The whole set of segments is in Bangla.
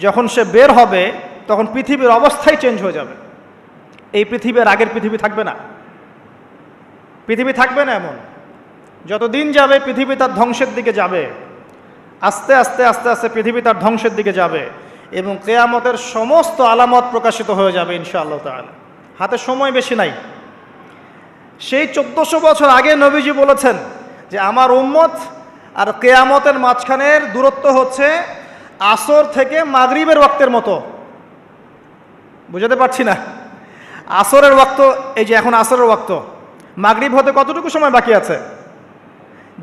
যখন সে বের হবে তখন পৃথিবীর অবস্থাই চেঞ্জ হয়ে যাবে। এই পৃথিবীর আগের পৃথিবী থাকবে না, পৃথিবী থাকবে না এমন। যত দিন যাবে পৃথিবী তার ধ্বংসের দিকে যাবে, আস্তে আস্তে আস্তে আস্তে পৃথিবী তার ধ্বংসের দিকে যাবে এবং কিয়ামতের সমস্ত আলামত প্রকাশিত হয়ে যাবে ইনশাআল্লাহ তাআলা। হাতে সময় বেশি নাই। সেই 1400 বছর আগে নবীজি বলেছেন যে আমার উম্মত আর কিয়ামতের মাঝখানের দূরত্ব হচ্ছে আসর থেকে মাগরিবের ওয়াক্তের মতো। বুঝাতে পারছি না? আসরের ওয়াক্ত, এই যে এখন আসরের ওয়াক্ত, মাগরিব হতে কতটুকু সময় বাকি আছে?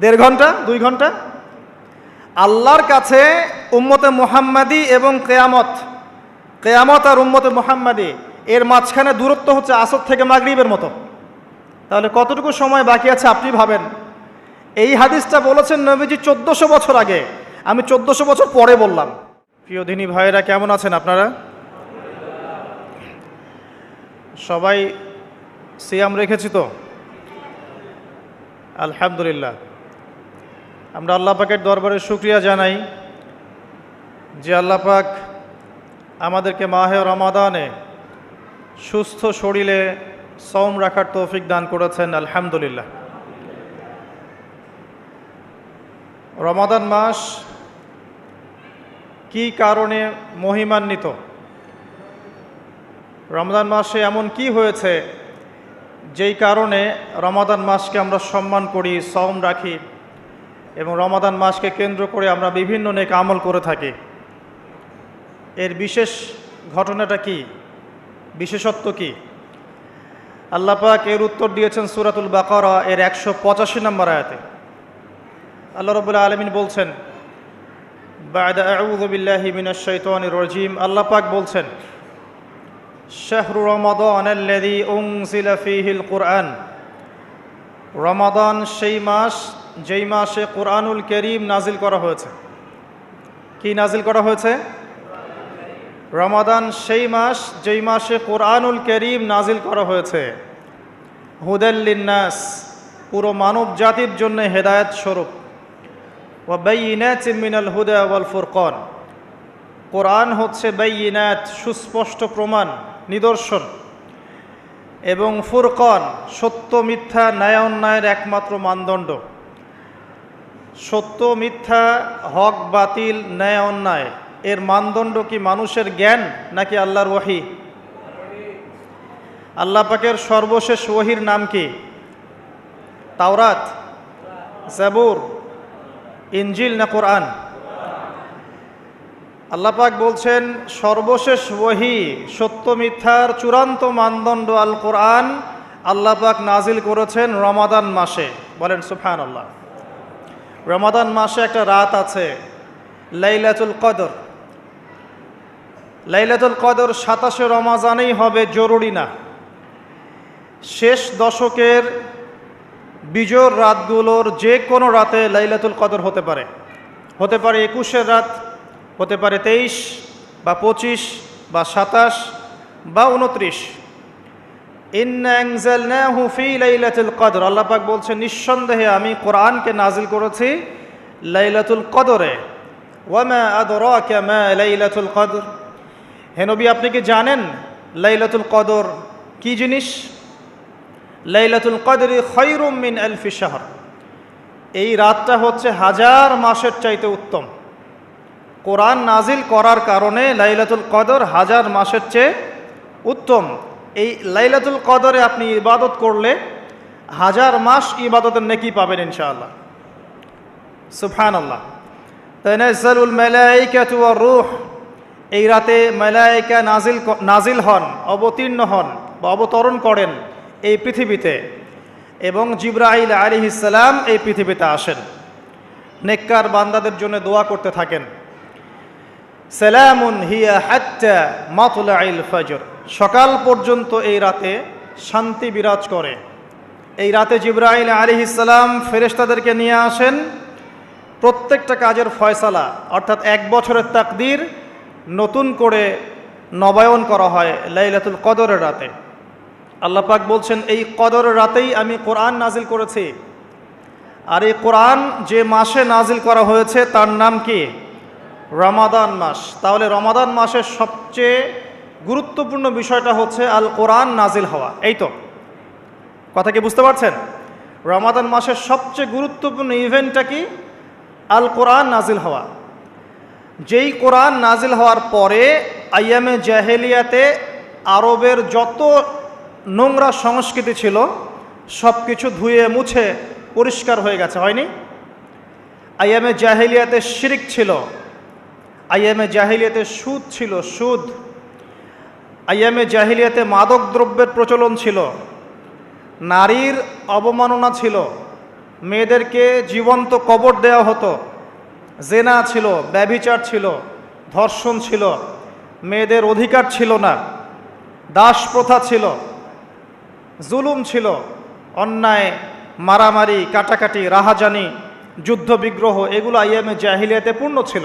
1.5 ঘন্টা, 2 ঘন্টা। আল্লাহর কাছে উম্মতে মুহাম্মাদি এবং কেয়ামত আর উম্মতে মুহাম্মাদি এর মাঝখানে দূরত্ব হচ্ছে আসর থেকে মাগরিবের মতো। তাহলে কতটুকু সময় বাকি আছে আপনি ভাবেন। এই হাদিসটা বলেছেন নবীজি 1400 বছর আগে, আমি 1400 বছর পরে বললাম। প্রিয় দিনী ভাইয়েরা, কেমন আছেন আপনারা? সবাই সিয়াম রেখেছি তো? আলহামদুলিল্লাহ। আমরা আল্লাহ পাকের দরবারে শুকরিয়া জানাই যে আল্লাহ পাক আমাদেরকে মাহে রমাদানে সুস্থ শরীরে সওম রাখার তৌফিক দান করেছেন। আলহামদুলিল্লাহ। রমাদান মাস কি কারণে মহিমান্বিত? রমাদান মাসে এমন কি হয়েছে যেই কারণে রমাদান মাসকে আমরা সম্মান করি, সওম রাখি এবং রমাদান মাসকে কেন্দ্র করে আমরা বিভিন্ন নেক আমল করে থাকি? এর বিশেষ ঘটনাটা কি, বিশেষত্ব কি? আল্লাহ পাক এর উত্তর দিয়েছেন সূরাতুল বাকারা এর 185 নম্বর আয়াতে। আল্লাহ রাব্বুল আলামিন বলছেন, বা'দা আউযু বিল্লাহি মিনাশ শাইতানির রাজীম, আল্লাহ পাক বলছেন, শাহরু রমাদানাল্লাযী উনজিলা ফীহিল কুরআন, রমাদান সেই মাস যেই মাসে কুরআনুল কারীম নাজিল করা হয়েছে। কি নাজিল করা হয়েছে? রমাদান সেই মাস যেই মাসে কুরআনুল কারীম নাজিল করা হয়েছে। হুদাল লিন্নাস, পুরো মানব জাতির জন্য হেদায়েত স্বরূপ। ওয়া বাইয়িনাতিন মিনাল হুদা ওয়াল ফুরকান, কোরআন হচ্ছে বাইয়িনাত, সুস্পষ্ট প্রমাণ, নিদর্শন, এবং ফুরকান, সত্য মিথ্যা, ন্যায় অন্যায়ের একমাত্র মানদণ্ড। সত্য মিথ্যা, হক বাতিল, ন্যায় অন্যায় এর মানদণ্ড কি মানুষের জ্ঞান নাকি আল্লাহর ওহী? আল্লাহ পাকের সর্বশেষ ওহীর নাম কি? তাওরাত, জাবুর, ইনজিল না কোরআন? আল্লাহ পাক বলছেন সর্বশেষ ওহী, সত্য মিথ্যার চূড়ান্ত মানদণ্ড আল কোরআন আল্লাহ পাক নাজিল করেছেন রমাদান মাসে। বলেন সুবহানাল্লাহ। রমাদান মাসে একটা রাত আছে লাইলাতুল কদর। লাইলাতুল কদর 27 রমাজানেই হবে জরুরি না। শেষ দশকের বিজোর রাতগুলোর যে কোনো রাতে লাইলাতুল কদর হতে পারে। হতে পারে 21-এর রাত, হতে পারে 23 বা 25 বা 27 বা 29। ইন্না আনজালনাহু ফি লাইলাতুল কদর, আল্লাহ পাক বলছেন নিঃসন্দেহে আমি কোরআনকে নাজিল করেছি লাইলাতুল কদরে। ওয়ামা আদরাকা মা লাইলাতুল কদর, হে নবী আপনি কি জানেন লাইলাতুল কদর কি জিনিস? লাইলাতুল কদরি খায়রুম মিন আলফি শাহর, এই রাতটা হচ্ছে 1000 মাসের চাইতে উত্তম। কোরআন নাজিল করার কারণে লাইলাতুল কদর 1000 মাসের চেয়ে উত্তম। এই লাইলাতুল কদরে আপনি ইবাদত করলে 1000 মাস ইবাদতের নেকি পাবেন ইনশাআল্লাহ। সুবহানাল্লাহ। তানাজ্জালুল মালায়েকাতু ওয়ার রূহ, এই রাতে মালায়েকা নাজিল হন, অবতীর্ণ হন বা অবতরণ করেন এই পৃথিবীতে, এবং জিবরাইল আলাইহিস সালাম এই পৃথিবীতে আসেন, নেককার বান্দাদের জন্য দোয়া করতে থাকেন। সালামুন হিয়া হাত্তা মাতলাইল ফজর, সকাল পর্যন্ত এই রাতে শান্তি বিরাজ করে। এই রাতে জিবরাইল আলাইহিস সালাম ফেরেশতাদেরকে নিয়ে আসেন, প্রত্যেকটা কাজের ফয়সালা অর্থাৎ 1 বছরের তাকদীর নতুন করে নবায়ন করা হয় লাইলাতুল কদরের রাতে। আল্লাহ পাক বলছেন এই কদরের রাতেই আমি কোরআন নাজিল করেছি। আর এই কোরআন যে মাসে নাজিল করা হয়েছে তার নাম কি? রমাদান মাস। তাহলে রমাদান মাসের সবচেয়ে গুরুত্বপূর্ণ বিষয়টা হচ্ছে আল কোরআন নাজিল হওয়া। এই তো কথা কি বুঝতে পারছেন? রমাদান মাসের সবচেয়ে গুরুত্বপূর্ণ ইভেন্টটা কি? আল কোরআন নাজিল হওয়া। যেই কোরআন নাজিল হওয়ার পরে আইয়ামে জাহেলিয়াতে আরবের যত নোংরা সংস্কৃতি ছিল সব কিছু ধুয়ে মুছে পরিষ্কার হয়ে গেছে, হয়নি? আইয়ামে জাহেলিয়াতে শিরিক ছিল, আইয়ামে জাহেলিয়াতে সুদ ছিল, সুদ। আইয়ামে জাহেলিয়াতে মাদক দ্রব্যের প্রচলন ছিল, নারীর অবমাননা ছিল, মেয়েদেরকে জীবন্ত কবর দেওয়া হতো, জেনা ছিল, ব্যভিচার ছিল, ধর্ষণ ছিল, মেয়েদের অধিকার ছিল না, দাস প্রথা ছিল, জুলুম ছিল, অন্যায়, মারামারি, কাটাকাটি, রাহাজানি, যুদ্ধ বিগ্রহ, এগুলো আইয়ামে জাহিলিয়াতে পূর্ণ ছিল।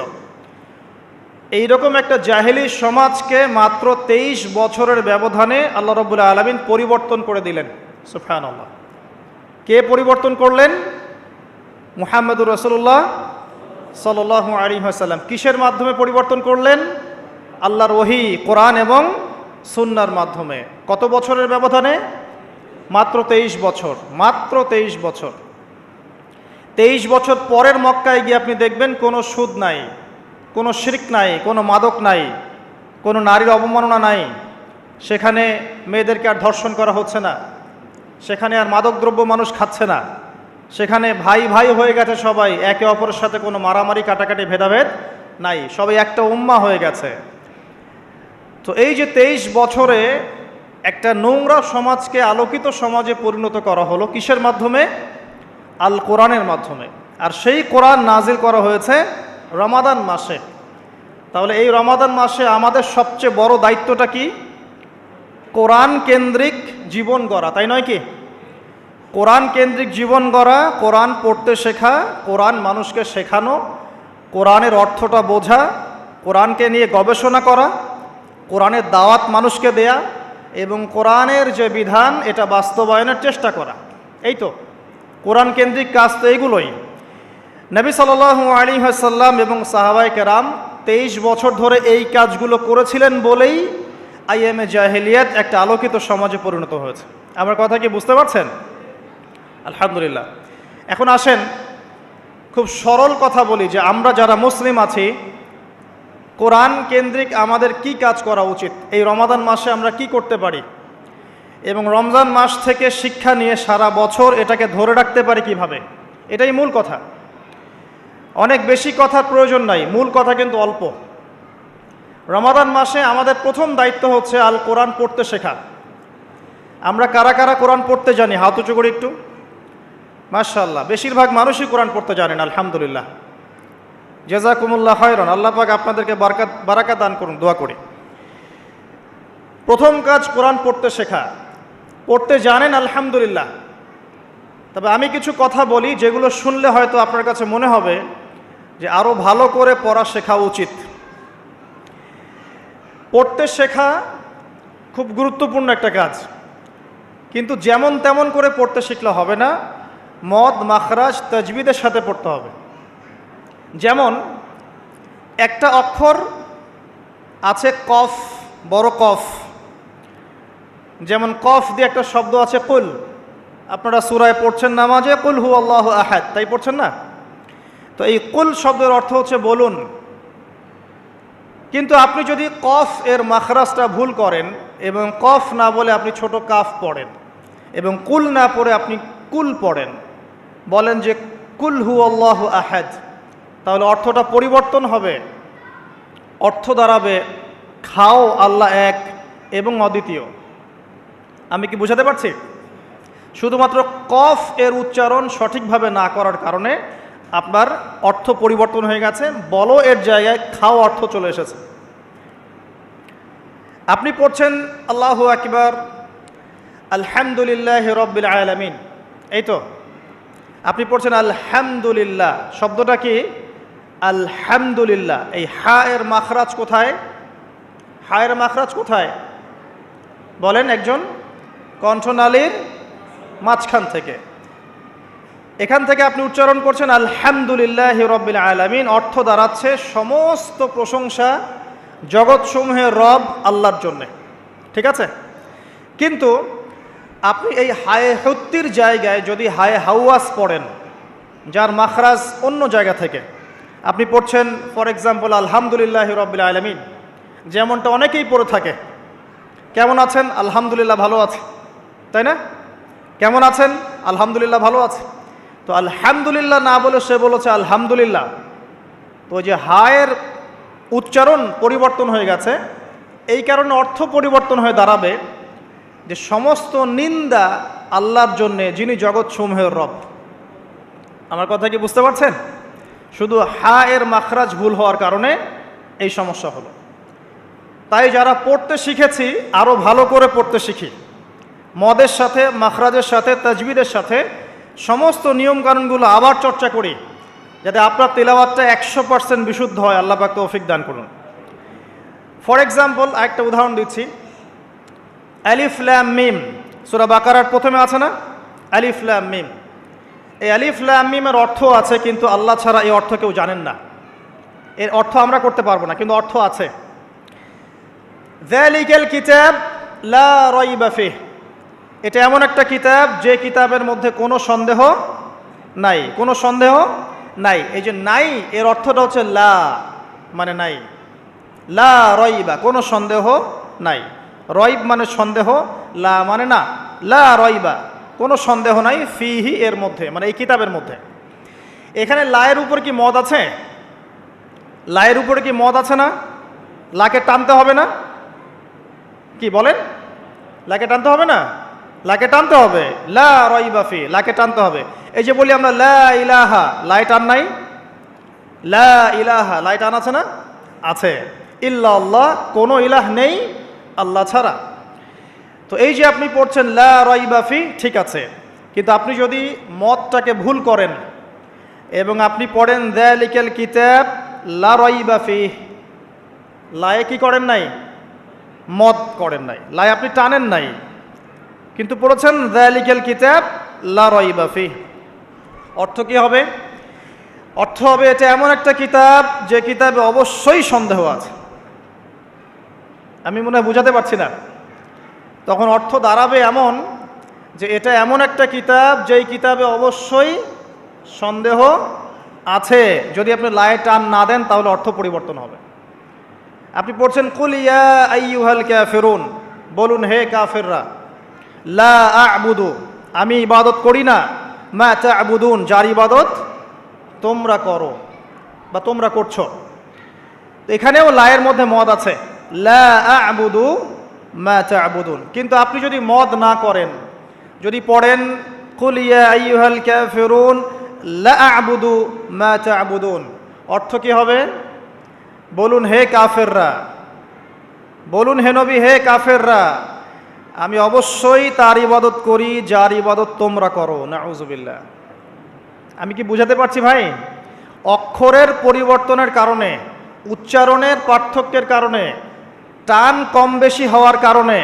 এইরকম একটা জাহিলি সমাজকে মাত্র 23 বছরের ব্যবধানে আল্লাহ রাব্বুল আলামিন পরিবর্তন করে দিলেন। সুবহানাল্লাহ। কে পরিবর্তন করলেন? মুহাম্মদুর রাসূলুল্লাহ সাল্লাল্লাহু আলাইহি ওয়াসাল্লাম। কিসের মাধ্যমে পরিবর্তন করলেন? আল্লাহর ওহী, কোরআন এবং সুন্নাহর মাধ্যমে। কত বছরের ব্যবধানে? মাত্র 23 বছর। মাত্র 23 বছর। 23 বছর পরের মক্কায় গিয়ে আপনি দেখবেন কোনো সুদ নাই, কোনো শিরক নাই, কোনো মাদক নাই, কোনো নারীর অবমাননা নাই। সেখানে মেয়েদেরকে আর ধর্ষণ করা হচ্ছে না, সেখানে আর মাদকদ্রব্য মানুষ খাচ্ছে না, সেখানে ভাই ভাই হয়ে গেছে সবাই, একে অপরের সাথে কোনো মারামারি কাটাকাটি ভেদাভেদ নাই, সবাই একটা উম্মাহ হয়ে গেছে। তো এই যে 23 বছরে একটা নোংরা সমাজকে আলোকিত সমাজে পরিণত করা হলো কিসের মাধ্যমে? আল কোরআনের মাধ্যমে। আর সেই কোরআন নাজিল করা হয়েছে রমাদান মাসে। তাহলে এই রমাদান মাসে আমাদের সবচেয়ে বড় দায়িত্বটা কি? কোরআন কেন্দ্রিক জীবন গড়া, তাই নয় কি? কোরআন কেন্দ্রিক জীবন গড়া, কোরআন পড়তে শেখা, কোরআন মানুষকে শেখানো, কোরআনের অর্থটা বোঝা, কোরআনকে নিয়ে গবেষণা করা, কোরআনের দাওয়াত মানুষকে দেয়া এবং কোরআনের যে বিধান এটা বাস্তবায়নের চেষ্টা করা। এই তো কোরআন কেন্দ্রিক কাজ, তো এইগুলোই। নবী সাল্লাল্লাহু আলাইহি ওয়াসাল্লাম এবং সাহাবায়ে কেরাম 23 বছর ধরে এই কাজগুলো করেছিলেন বলেই আইয়ামে জাহেলিয়াত একটা আলোকিত সমাজে পরিণত হয়েছে। আমার কথা কি বুঝতে পারছেন? আলহামদুলিল্লাহ। এখন আসেন খুব সরল কথা বলি যে আমরা যারা মুসলিম আছি কোরআন কেন্দ্রিক আমাদের কি কাজ করা উচিত, এই রমাদান মাসে আমরা কি করতে পারি এবং রমজান মাস থেকে শিক্ষা নিয়ে সারা বছর এটাকে ধরে রাখতে পারি কিভাবে, এটাই মূল কথা। অনেক বেশি কথার প্রয়োজন নাই, মূল কথা কিন্তু অল্প। রমাদান মাসে আমাদের প্রথম দায়িত্ব হচ্ছে আল কোরআন পড়তে শেখা। আমরা কারা কারা কোরআন পড়তে জানি? হাত উঁচু করে একটু। মাশাআল্লাহ, বেশিরভাগ মানুষই কোরআন পড়তে জানেন, আলহামদুলিল্লাহ। জাযাকুমুল্লাহ খায়রান, আল্লাহ পাক আপনাদেরকে বারাকাত দান করুন, দোয়া করি। প্রথম কাজ কোরআন পড়তে শেখা। পড়তে জানেন, আলহামদুলিল্লাহ। তবে আমি কিছু কথা বলি যেগুলো শুনলে হয়তো আপনার কাছে মনে হবে যে আরও ভালো করে পড়া শেখা উচিত। পড়তে শেখা খুব গুরুত্বপূর্ণ একটা কাজ, কিন্তু যেমন তেমন করে পড়তে শিখলে হবে না, মদ মাখরাজ তাজবিদের সাথে পড়তে হবে। যেমন একটা অক্ষর আছে কফ, বড় কফ, যেমন কফ দিয়ে একটা শব্দ আছে কুল। আপনারা সূরায় পড়ছেন নামাজে, কুল হু আল্লাহু আহাদ, তাই পড়ছেন না? তো এই কুল শব্দের অর্থ হচ্ছে বলুন। কিন্তু আপনি যদি কফ এর মাখরাজটা ভুল করেন এবং কফ না বলে আপনি ছোট কাফ পড়েন এবং কুল না পড়ে আপনি কুল পড়েন, বলেন যে কুল হু আল্লাহু আহাদ, তাহলে অর্থটা পরিবর্তন হবে। অর্থ দাঁড়াবে খাও আল্লাহ এক এবং অদ্বিতীয়। আমি কি বুঝাতে পারছি? শুধুমাত্র কফ এর উচ্চারণ সঠিকভাবে না করার কারণে আপনার অর্থ পরিবর্তন হয়ে গেছে, বলো এর জায়গায় খাও অর্থ চলে এসেছে। আপনি পড়ছেন আল্লাহু আকবার, আলহামদুলিল্লাহি রাব্বিল আলামিন, এই তো আপনি পড়ছেন আলহামদুলিল্লাহ। শব্দটা কি? আলহামদুলিল্লাহ। এই হা এর মাখরাজ কোথায়? হা এর মাখরাজ কোথায় বলেন একজন? কণ্ঠনালীর মাঝখান থেকে। এখান থেকে আপনি উচ্চারণ করছেন আলহামদুলিল্লাহি রাব্বিল আলামিন, অর্থ দাঁড়াচ্ছে সমস্ত প্রশংসা জগৎসমূহের রব আল্লাহর জন্যে। ঠিক আছে? কিন্তু আপনি এই হায়ে হুত্তির জায়গায় যদি হায়ে হাওয়াস পড়েন, যার মাখরাজ অন্য জায়গা থেকে, আপনি পড়ছেন ফর এক্সাম্পল আলহামদুলিল্লাহি রাব্বিল আলামিন, যেমনটা অনেকেই পড়ে থাকে। কেমন আছেন? আলহামদুলিল্লাহ ভালো আছে, তাই না? কেমন আছেন? আলহামদুলিল্লাহ ভালো আছে। তো আলহামদুলিল্লাহ না বলে সে বলেছে আলহামদুলিল্লাহ, তো যে হায়ের উচ্চারণ পরিবর্তন হয়ে গেছে, এই কারণে অর্থ পরিবর্তন হয়ে দাঁড়াবে যে সমস্ত নিন্দা আল্লাহর জন্যে, যিনি জগৎসমূহের রব। আমার কথা কি বুঝতে পারছেন? শুধু হা এর মাখরাজ ভুল হওয়ার কারণে এই সমস্যা হলো। তাই যারা পড়তে শিখেছি আরও ভালো করে পড়তে শিখি, মদের সাথে, মাখরাজের সাথে, তাজবিদের সাথে সমস্ত নিয়মকানুনগুলো আবার চর্চা করি, যাতে আপনার তেলাওয়াতটা 100% বিশুদ্ধ হয়। আল্লাহ পাক তৌফিক দান করুন। ফর এক্সাম্পল একটা উদাহরণ দিচ্ছি, আলিফ লাম মিম, সূরা বাকারার প্রথমে আছে না আলিফ লাম মিম? এই আলিফ লাম মিমের অর্থ আছে, কিন্তু আল্লাহ ছাড়া এই অর্থ কেউ জানেন না। এর অর্থ আমরা করতে পারবো না, কিন্তু অর্থ আছে। যালিকাল কিতাব লা রাইবা ফিহ, এটা এমন একটা কিতাব যে কিতাবের মধ্যে কোনো সন্দেহ নাই, কোনো সন্দেহ নাই। এই যে নাই, এর অর্থটা হচ্ছে লা, মানে নাই। লা রাইবা, কোনো সন্দেহ নাই। রয়ব মানে সন্দেহ, লা মানে না। লা রাইবা, কোনো সন্দেহ নাই, ফিহি এর মধ্যে, মানে এই কিতাবের মধ্যে। এখানে লায়ের উপর কি মদ আছে? লায়ের উপরে কি মদ আছে না? লাকে টানতে হবে না? কি বলেন? লাকে টানতে হবে না? লাকে টানতে হবে। লা রাইবা ফি, লাকে টানতে হবে। এই যে বলি আমরা লা ইলাহা, লাই টান নাই? লা ইলাহা, লাই টান আছে না? আছে। ইল্লাল্লাহ, কোনো ইলাহ নেই আল্লাহ ছাড়া। তো এই যে আপনি পড়ছেন লা রাইবা ফি, ঠিক আছে, কিন্তু আপনি যদি মদটাকে ভুল করেন এবং আপনি পড়েন যালিকাল কিতাব লা রাইবা ফি, লায়ে কি করেন নাই? মদ করেন নাই, লাই আপনি টানেন নাই, কিন্তু পড়েছেন যালিকাল কিতাব লা রাইবা ফি। অর্থ কি হবে? অর্থ হবে এটা এমন একটা কিতাব যে কিতাবে অবশ্যই সন্দেহ আছে। আমি মনে হয় বুঝাতে পারছি না। তখন অর্থ দাঁড়াবে এমন যে এটা এমন একটা কিতাব যেই কিতাবে অবশ্যই সন্দেহ আছে। যদি আপনি লায়ে টান না দেন তাহলে অর্থ পরিবর্তন হবে। আপনি পড়ছেন কুল ইয়া আইয়ুহাল কাফিরুন, বলুন হে কাফেররা, লা আ'বুদু, আমি ইবাদত করি না, মা তা'বুদুন, যার ইবাদত তোমরা করো বা তোমরা করছো। এখানেও লায়ের মধ্যে মদ আছে, লা আ'বুদু মা তা'বুদুন। কিন্তু আপনি যদি মদ না করেন, যদি পড়েন কুল ইয়া আইয়ুহাল কাফিরুন লা আ'বুদু মা তা'বুদুন, অর্থ কি হবে? বলুন হে কাফেররা, বলুন হে নবী, হে কাফেররা, আমি অবশ্যই তার ইবাদত করি যার ইবাদত তোমরা করো। নাউযুবিল্লাহ। আমি কি বুঝাতে পারছি ভাই? অক্ষরের পরিবর্তনের কারণে, উচ্চারণের পার্থক্যের কারণে, টান কম বেশি হওয়ার কারণে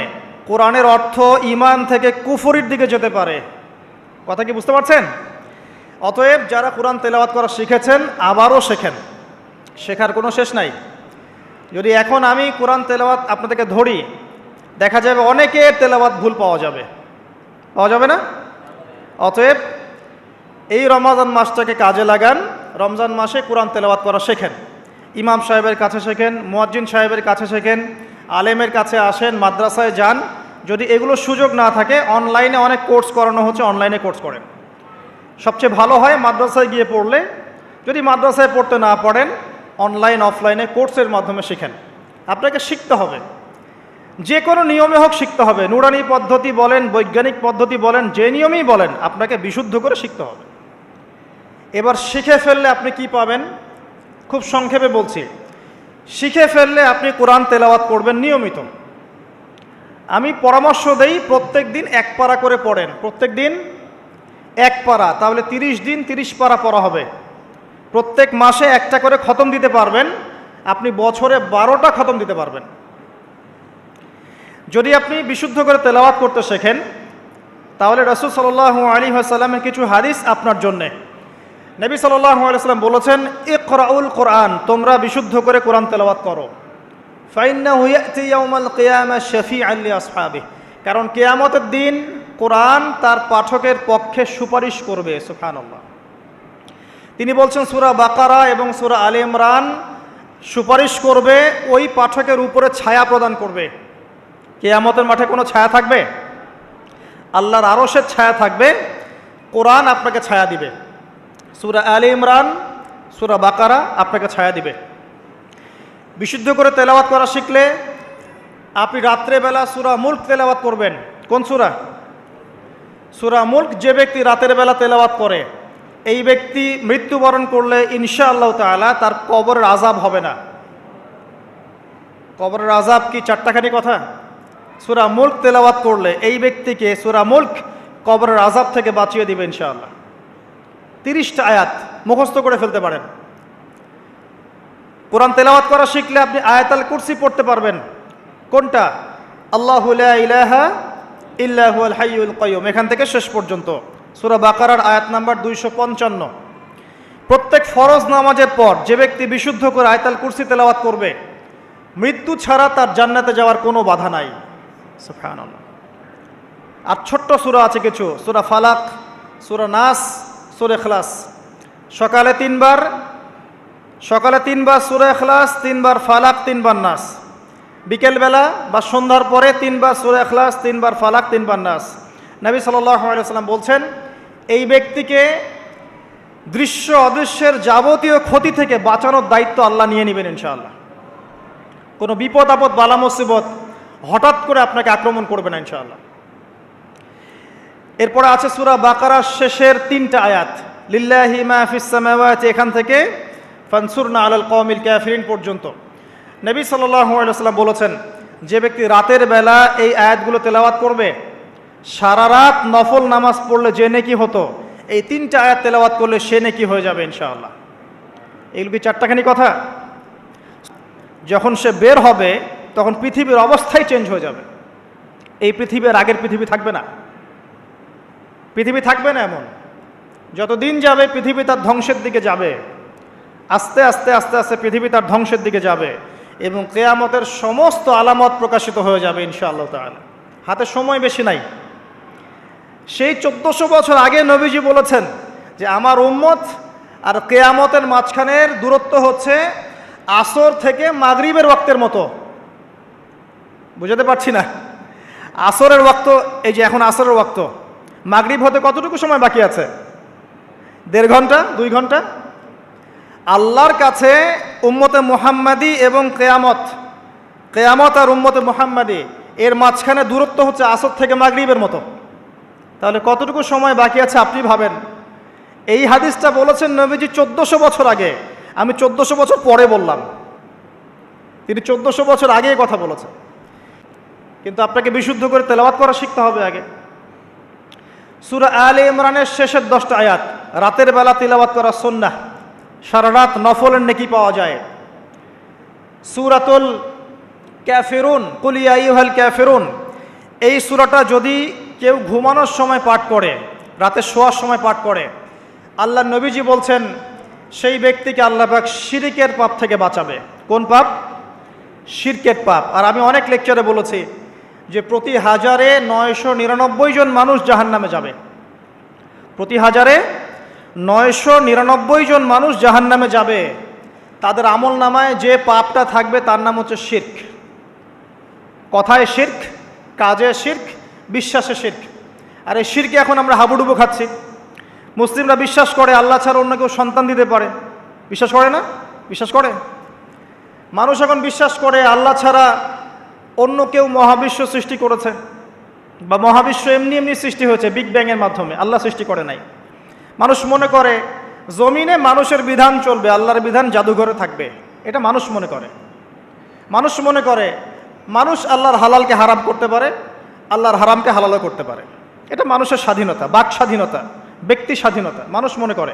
কোরআনের অর্থ ঈমান থেকে কুফরির দিকে যেতে পারে। কথা কি বুঝতে পারছেন? অতএব যারা কোরআন তেলাওয়াত করা শিখেছেন আবারও শেখেন, শেখার কোনো শেষ নাই। যদি এখন আমি কোরআন তেলাওয়াত আপনাদেরকে ধরি, দেখা যাবে অনেকের তেলাওয়াত ভুল পাওয়া যাবে, পাওয়া যাবে না? অতএব এই রমজান মাসটাকে কাজে লাগান, রমজান মাসে কোরআন তেলাওয়াত করা শেখেন। ইমাম সাহেবের কাছে শেখেন, মুয়াজ্জিন সাহেবের কাছে শেখেন, আলেমের কাছে আসেন, মাদ্রাসায় যান। যদি এগুলো সুযোগ না থাকে, অনলাইনে অনেক কোর্স করানো হচ্ছে, অনলাইনে কোর্স করেন। সবচেয়ে ভালো হয় মাদ্রাসায় গিয়ে পড়লে। যদি মাদ্রাসায় পড়তে না পারেন, অনলাইন অফলাইনে কোর্সের মাধ্যমে শিখেন। আপনাকে শিখতে হবে, যে কোনো নিয়মে হোক শিখতে হবে। নুরানি পদ্ধতি বলেন, বৈজ্ঞানিক পদ্ধতি বলেন, যে নিয়মেই বলেন, আপনাকে বিশুদ্ধ করে শিখতে হবে। এবার শিখে ফেললে আপনি কি পাবেন? খুব সংক্ষেপে বলছি। শিখে ফেললে আপনি কোরআন তেলাওয়াত করবেন নিয়মিত। আমি পরামর্শ দেই প্রত্যেক দিন 1 পারা করে পড়েন। প্রত্যেক দিন 1 পারা, তাহলে 30 দিন 30 পারা পড়া হবে। প্রত্যেক মাসে একটা করে খতম দিতে পারবেন, আপনি বছরে 12টা খতম দিতে পারবেন। যদি আপনি বিশুদ্ধ করে তেলাওয়াত করতে শেখেন, তাহলে রাসূল সাল্লাল্লাহু আলাইহি ওয়াসাল্লামের কিছু হাদিস আপনার জন্যে। নবী সাল্লাল্লাহু আলাইহি ওয়াসাল্লাম বলেছেন, ইকরাউল কোরআন, তোমরা বিশুদ্ধ করে কোরআন তেলাওয়াত করো। ফাইন্নাহু ইয়াতি ইয়াউমাল কিয়ামা শাফিআন লিআসহাবিহি, কারণ কিয়ামতের দিন কোরআন তার পাঠকের পক্ষে সুপারিশ করবে। সুবহানাল্লাহ। তিনি বলছেন সূরা বাকারা এবং সূরা আলে ইমরান সুপারিশ করবে, ওই পাঠকের উপরে ছায়া প্রদান করবে। কিয়ামতের মাঠে কোনো ছায়া থাকবে? আল্লাহর আরশের ছায়া থাকবে, কোরআন আপনাকে ছায়া দিবে। সূরা আলে ইমরান, সূরা বাকারা আপনাকে ছায়া দিবে। বিশুদ্ধ করে তেলাওয়াত করা শিখলে আপনি রাত্রেবেলা সূরা মুলক তেলাওয়াত করবেন। কোন সূরা? সূরা মুলক। যে ব্যক্তি রাতের বেলা তেলাওয়াত করে, এই ব্যক্তি মৃত্যুবরণ করলে ইনশাআল্লাহ তাআলা তার কবরের আযাব হবে না। কবরের আযাব কি চারটাখানি কথা? সূরা মুলক তেলাওয়াত করলে এই ব্যক্তিকে সূরা মুলক কবরের আযাব থেকে বাঁচিয়ে দিবে ইনশাআল্লাহ। 30টা আয়াত মুখস্থ করে ফেলতে পারেন। কোরআন তেলাওয়াত করা শিখলে আপনি আয়াতুল কুরসি পড়তে পারবেন। কোনটা? আল্লাহু লা ইলাহা ইল্লা হুয়াল হাইয়ুল কাইয়ুম, এখান থেকে শেষ পর্যন্ত। সূরা বাকারার আয়াত নাম্বার 255। প্রত্যেক ফরজ নামাজের পর যে ব্যক্তি বিশুদ্ধ করে আয়াতুল কুরসি তেলাওয়াত করবে, মৃত্যু ছাড়া তার জান্নাতে যাওয়ার কোনো বাধা নাই। সুবহানাল্লাহ। আর ছোট্ট সূরা আছে কিছু, সূরা ফালাক, সূরা নাস, সূরা ইখলাস। সকালে 3 বার সূরা ইখলাস, 3 বার ফালাক, 3 বার নাস। বিকেলবেলা বা সন্ধ্যার পরে 3 বার সূরা ইখলাস, 3 বার ফালাক, 3 বার নাস। নবী সাল্লাল্লাহু আলাইহি ওয়াসাল্লাম বলছেন, এই ব্যক্তিকে দৃশ্য অদৃশ্যের যাবতীয় ক্ষতি থেকে বাঁচানোর দায়িত্ব আল্লাহ নিয়ে নেবেন ইনশাআল্লাহ। কোনো বিপদ আপদ বালা মুসিবত হঠাৎ করে আপনাকে আক্রমণ করবে না ইনশাআল্লাহ। এরপরে আছে সূরা বাকারার শেষের 3টা আয়াত, লিল্লাহি মা ফিস সামাওয়াতি, এখান থেকে ফানসুরনা আলাল কওমিল কাফিরিন পর্যন্ত। নবী সাল্লাল্লাহু আলাইহি ওয়াসাল্লাম বলেছেন, যে ব্যক্তি রাতের বেলা এই আয়াতগুলো তেলাওয়াত করবে, সারা রাত নফল নামাজ পড়লে যে নেকি হতো, এই 3টা আয়াত তেলাওয়াত করলে সে নেকি হয়ে যাবে ইনশাআল্লাহ। এগুলো কি চারটাখানি কথা? যখন সে বের হবে তখন পৃথিবীর অবস্থাই চেঞ্জ হয়ে যাবে। এই পৃথিবীর আগের পৃথিবী থাকবে না। পৃথিবী থাকবে না এমন। যত দিন যাবে পৃথিবী তার ধ্বংসের দিকে যাবে। আস্তে আস্তে আস্তে আস্তে পৃথিবী তার ধ্বংসের দিকে যাবে এবং কিয়ামতের সমস্ত আলামত প্রকাশিত হয়ে যাবে ইনশাআল্লাহ তাআলা। হাতে সময় বেশি নাই। সেই 1400 বছর আগে নবীজি বলেছেন যে আমার উম্মত আর কিয়ামতের মাঝখানের দূরত্ব হচ্ছে আসর থেকে মাগরিবের ওয়াক্তের মতো। বুঝাতে পারছি না? আসরের ওয়াক্ত, এই যে এখন আসরের ওয়াক্ত, মাগরিব হতে কতটুকু সময় বাকি আছে? 1.5 ঘন্টা, 2 ঘন্টা। আল্লাহর কাছে উম্মতে মুহাম্মাদি এবং কেয়ামত আর উম্মতে মুহাম্মাদি এর মাঝখানে দূরত্ব হচ্ছে আসর থেকে মাগরিবের মতো। তাহলে কতটুকু সময় বাকি আছে আপনি ভাবেন। এই হাদিসটা বলেছেন নবীজি 1400 বছর আগে, আমি 1400 বছর পরে বললাম। তিনি 1400 বছর আগে কথা বলেছেন। কিন্তু আপনাকে বিশুদ্ধ করে তেলাওয়াত করা শিখতে হবে আগে। সূরা আলে ইমরানের শেষের 10টা আয়াত রাতের বেলা তিলাওয়াত করা সুন্নাহ, সারা রাত নফলের নেকি পাওয়া যায়। সূরাতুল কাফিরুন, কুল ইয়া আইয়ুহাল কাফিরুন, এই সূরাটা যদি কেউ ঘুমানোর সময় পাঠ করে, রাতে শোয়ার সময় পাঠ করে, আল্লাহ নবীজি বলছেন সেই ব্যক্তিকে আল্লাহ পাক শিরকের পাপ থেকে বাঁচাবে। কোন পাপ? শিরকের পাপ। আর আমি অনেক লেকচারে বলেছি যে প্রতি 1000-এ 999 জন মানুষ জাহান্নামে যাবে। প্রতি 1000-এ 999 জন মানুষ জাহান্নামে যাবে। তাদের আমল নামায় যে পাপটা থাকবে তার নাম হচ্ছে শিরক। কথায় শিরক, কাজে শিরক, বিশ্বাসে শিরক। আর এই শিরকে এখন আমরা হাবুডুবু খাচ্ছি। মুসলিমরা বিশ্বাস করে আল্লাহ ছাড়া অন্য কেউ সন্তান দিতে পারে। বিশ্বাস করে না? বিশ্বাস করে। মানুষ এখন বিশ্বাস করে আল্লাহ ছাড়া অন্য কেউ মহাবিশ্ব সৃষ্টি করেছে, বা মহাবিশ্ব এমনি এমনি সৃষ্টি হয়েছে বিগ ব্যাংয়ের মাধ্যমে, আল্লাহ সৃষ্টি করে নাই। মানুষ মনে করে জমিনে মানুষের বিধান চলবে, আল্লাহর বিধান জাদুঘরে থাকবে। এটা মানুষ মনে করে। মানুষ মনে করে মানুষ আল্লাহর হালালকে হারাম করতে পারে, আল্লাহর হারামকে হালালও করতে পারে। এটা মানুষের স্বাধীনতা, বাক স্বাধীনতা, ব্যক্তি স্বাধীনতা মানুষ মনে করে।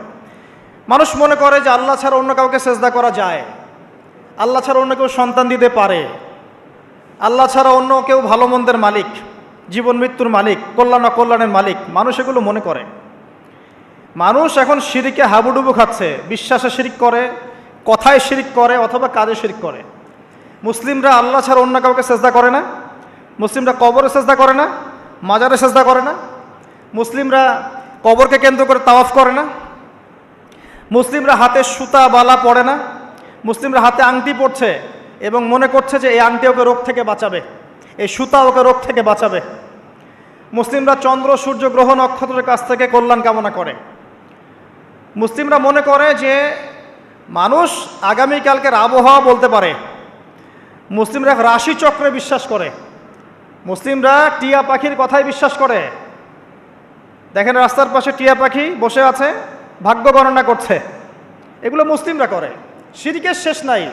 মানুষ মনে করে যে আল্লাহ ছাড়া অন্য কাউকে সেজদা করা যায়, আল্লাহ ছাড়া অন্য কেউ সন্তান দিতে পারে, আল্লাহ ছাড়া অন্য কেউ ভালো মন্দের মালিক, জীবন মৃত্যুর মালিক, কল্যাণ অকল্যাণের মালিক, মানুষ এগুলো মনে করে। মানুষ এখন শিরিকে হাবুডুবু খাচ্ছে, বিশ্বাসে শিরিক করে, কথায় শিরিক করে, অথবা কাজে শিরিক করে। মুসলিমরা আল্লাহ ছাড়া অন্য কাউকে সেজদা করে না, মুসলিমরা কবরে সেজদা করে না, মাজারে সেজদা করে না, মুসলিমরা কবরকে কেন্দ্র করে তাওয়াফ করে না, মুসলিমরা হাতে সুতা বালা পড়ে না, মুসলিমরা হাতে আংটি পড়ছে এবং মনে করছে যে এই আংটি ওকে রোগ থেকে বাঁচাবে, এই সুতা ওকে রোগ থেকে বাঁচাবে। মুসলিমরা চন্দ্র সূর্য গ্রহ নক্ষত্রের কাছ থেকে কল্যাণ কামনা করে। মুসলিমরা মনে করে যে মানুষ আগামীকালকের আবহাওয়া বলতে পারে। মুসলিমরা রাশিচক্রে বিশ্বাস করে। মুসলিমরা টিয়া পাখির কথাই বিশ্বাস করে। দেখেন রাস্তার পাশে টিয়া পাখি বসে আছে, ভাগ্য গণনা করছে। এগুলো মুসলিমরা করে। শিরকের শেষ নাই।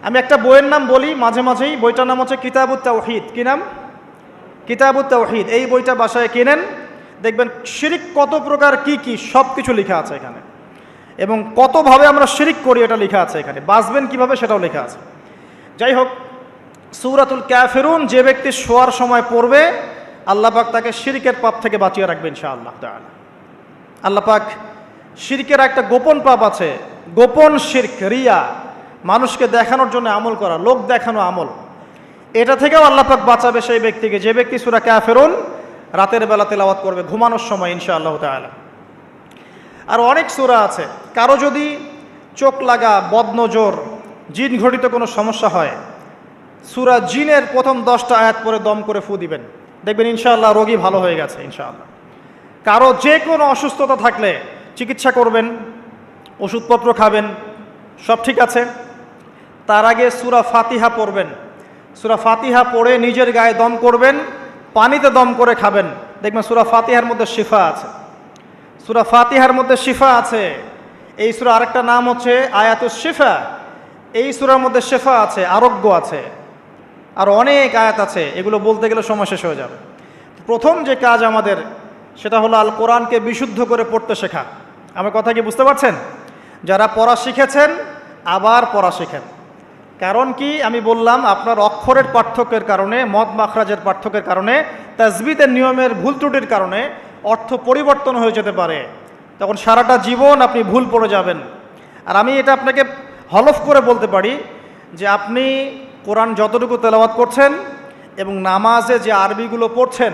আমি একটা বইয়ের নাম বলি মাঝে মাঝেই, বইটার নাম হচ্ছে কিতাবুত তাওহীদ। কি নাম? কিতাবুত তাওহীদ। এই বইটা বাসায় কিনেন, দেখবেন শিরিক কত প্রকার, কি কি সব কিছু লেখা আছে এখানে, এবং কতভাবে আমরা শিরিক করি এটা লেখা আছে এখানে, বাঁচবেন কিভাবে সেটাও লেখা আছে। যাই হোক, সূরাতুল কাফিরুন যে ব্যক্তি শোয়ার সময় পড়বে, আল্লাহ পাক তাকে শিরকের পাপ থেকে বাঁচিয়ে রাখবে ইনশাআল্লাহ তাআলা। আল্লাহ পাক শিরকের একটা গোপন পাপ আছে, গোপন শিরক, রিয়া, মানুষকে দেখানোর জন্য আমল করা, লোক দেখানো আমল, এটা থেকেও আল্লাহ পাক বাঁচাবে সেই ব্যক্তিকে, যে ব্যক্তি সূরা কাফিরুন রাতের বেলা তেলাওয়াত করবে ঘুমানোর সময় ইনশাআল্লাহ তাআলা। আর অনেক সূরা আছে। কারো যদি চোখ লাগা, বদনজর, জিন ঘটিত কোনো সমস্যা হয়, সূরা জিনের প্রথম 10টা আয়াত পরে দম করে ফু দিবেন, দেখবেন ইনশাআল্লাহ রোগী ভালো হয়ে গেছে ইনশাআল্লাহ। কারো যে কোনো অসুস্থতা থাকলে চিকিৎসা করবেন, ওষুধপত্র খাবেন, সব ঠিক আছে। তার আগে সূরা ফাতিহা পড়বেন। সূরা ফাতিহা পড়ে নিজের গায়ে দম করবেন, পানিতে দম করে খাবেন, দেখবেন সূরা ফাতিহার মধ্যে শিফা আছে। সূরা ফাতিহার মধ্যে শিফা আছে। এই সূরা আরেকটা নাম হচ্ছে আয়াতুশ শিফা। এই সূরার মধ্যে শিফা আছে, আরোগ্য আছে, আর অনেক আয়াত আছে, এগুলো বলতে গেলে সময় শেষ হয়ে যাবে। প্রথম যে কাজ আমাদের, সেটা হলো আল কোরআনকে বিশুদ্ধ করে পড়তে শেখা। আমার কথা কি বুঝতে পারছেন? যারা পড়া শিখেছেন আবার পড়া শেখেন। কারণ কি, আমি বললাম আপনার অক্ষরের পার্থক্যের কারণে, মদ মাখরাজের পার্থক্যের কারণে, তাজবিদের নিয়মের ভুল ত্রুটির কারণে অর্থ পরিবর্তন হয়ে যেতে পারে। তখন সারাটা জীবন আপনি ভুল পড়ে যাবেন। আর আমি এটা আপনাকে হলফ করে বলতে পারি যে আপনি কোরআন যতটুকু তেলাওয়াত করছেন এবং নামাজে যে আরবিগুলো পড়ছেন,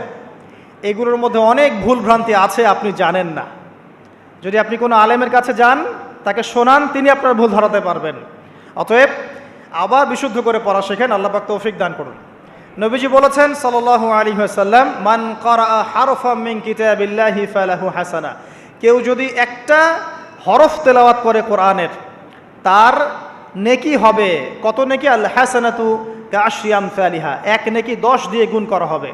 এগুলোর মধ্যে অনেক ভুল ভ্রান্তি আছে, আপনি জানেন না। যদি আপনি কোনো আলেমের কাছে যান, তাকে শোনান, তিনি আপনার ভুল ধরাতে পারবেন। অতএব আবার বিশুদ্ধ করে পড়া শেখেন। আল্লাহ পাক তৌফিক দান করুন। নবীজি বলেছেন সাল্লাল্লাহু আলাইহি ওয়াসাল্লাম, মান ক্বারাআ হারফাম মিন কিতাবিল্লাহি ফালাহু হাসানা। কেউ যদি একটা হরফ তেলাওয়াত করে কোরআনের, তার নেকি হবে কত নেকি? আল হাসানাতু কাআশরি আমসালিহা, এক নেকি 10 দিয়ে গুণ করা হবে।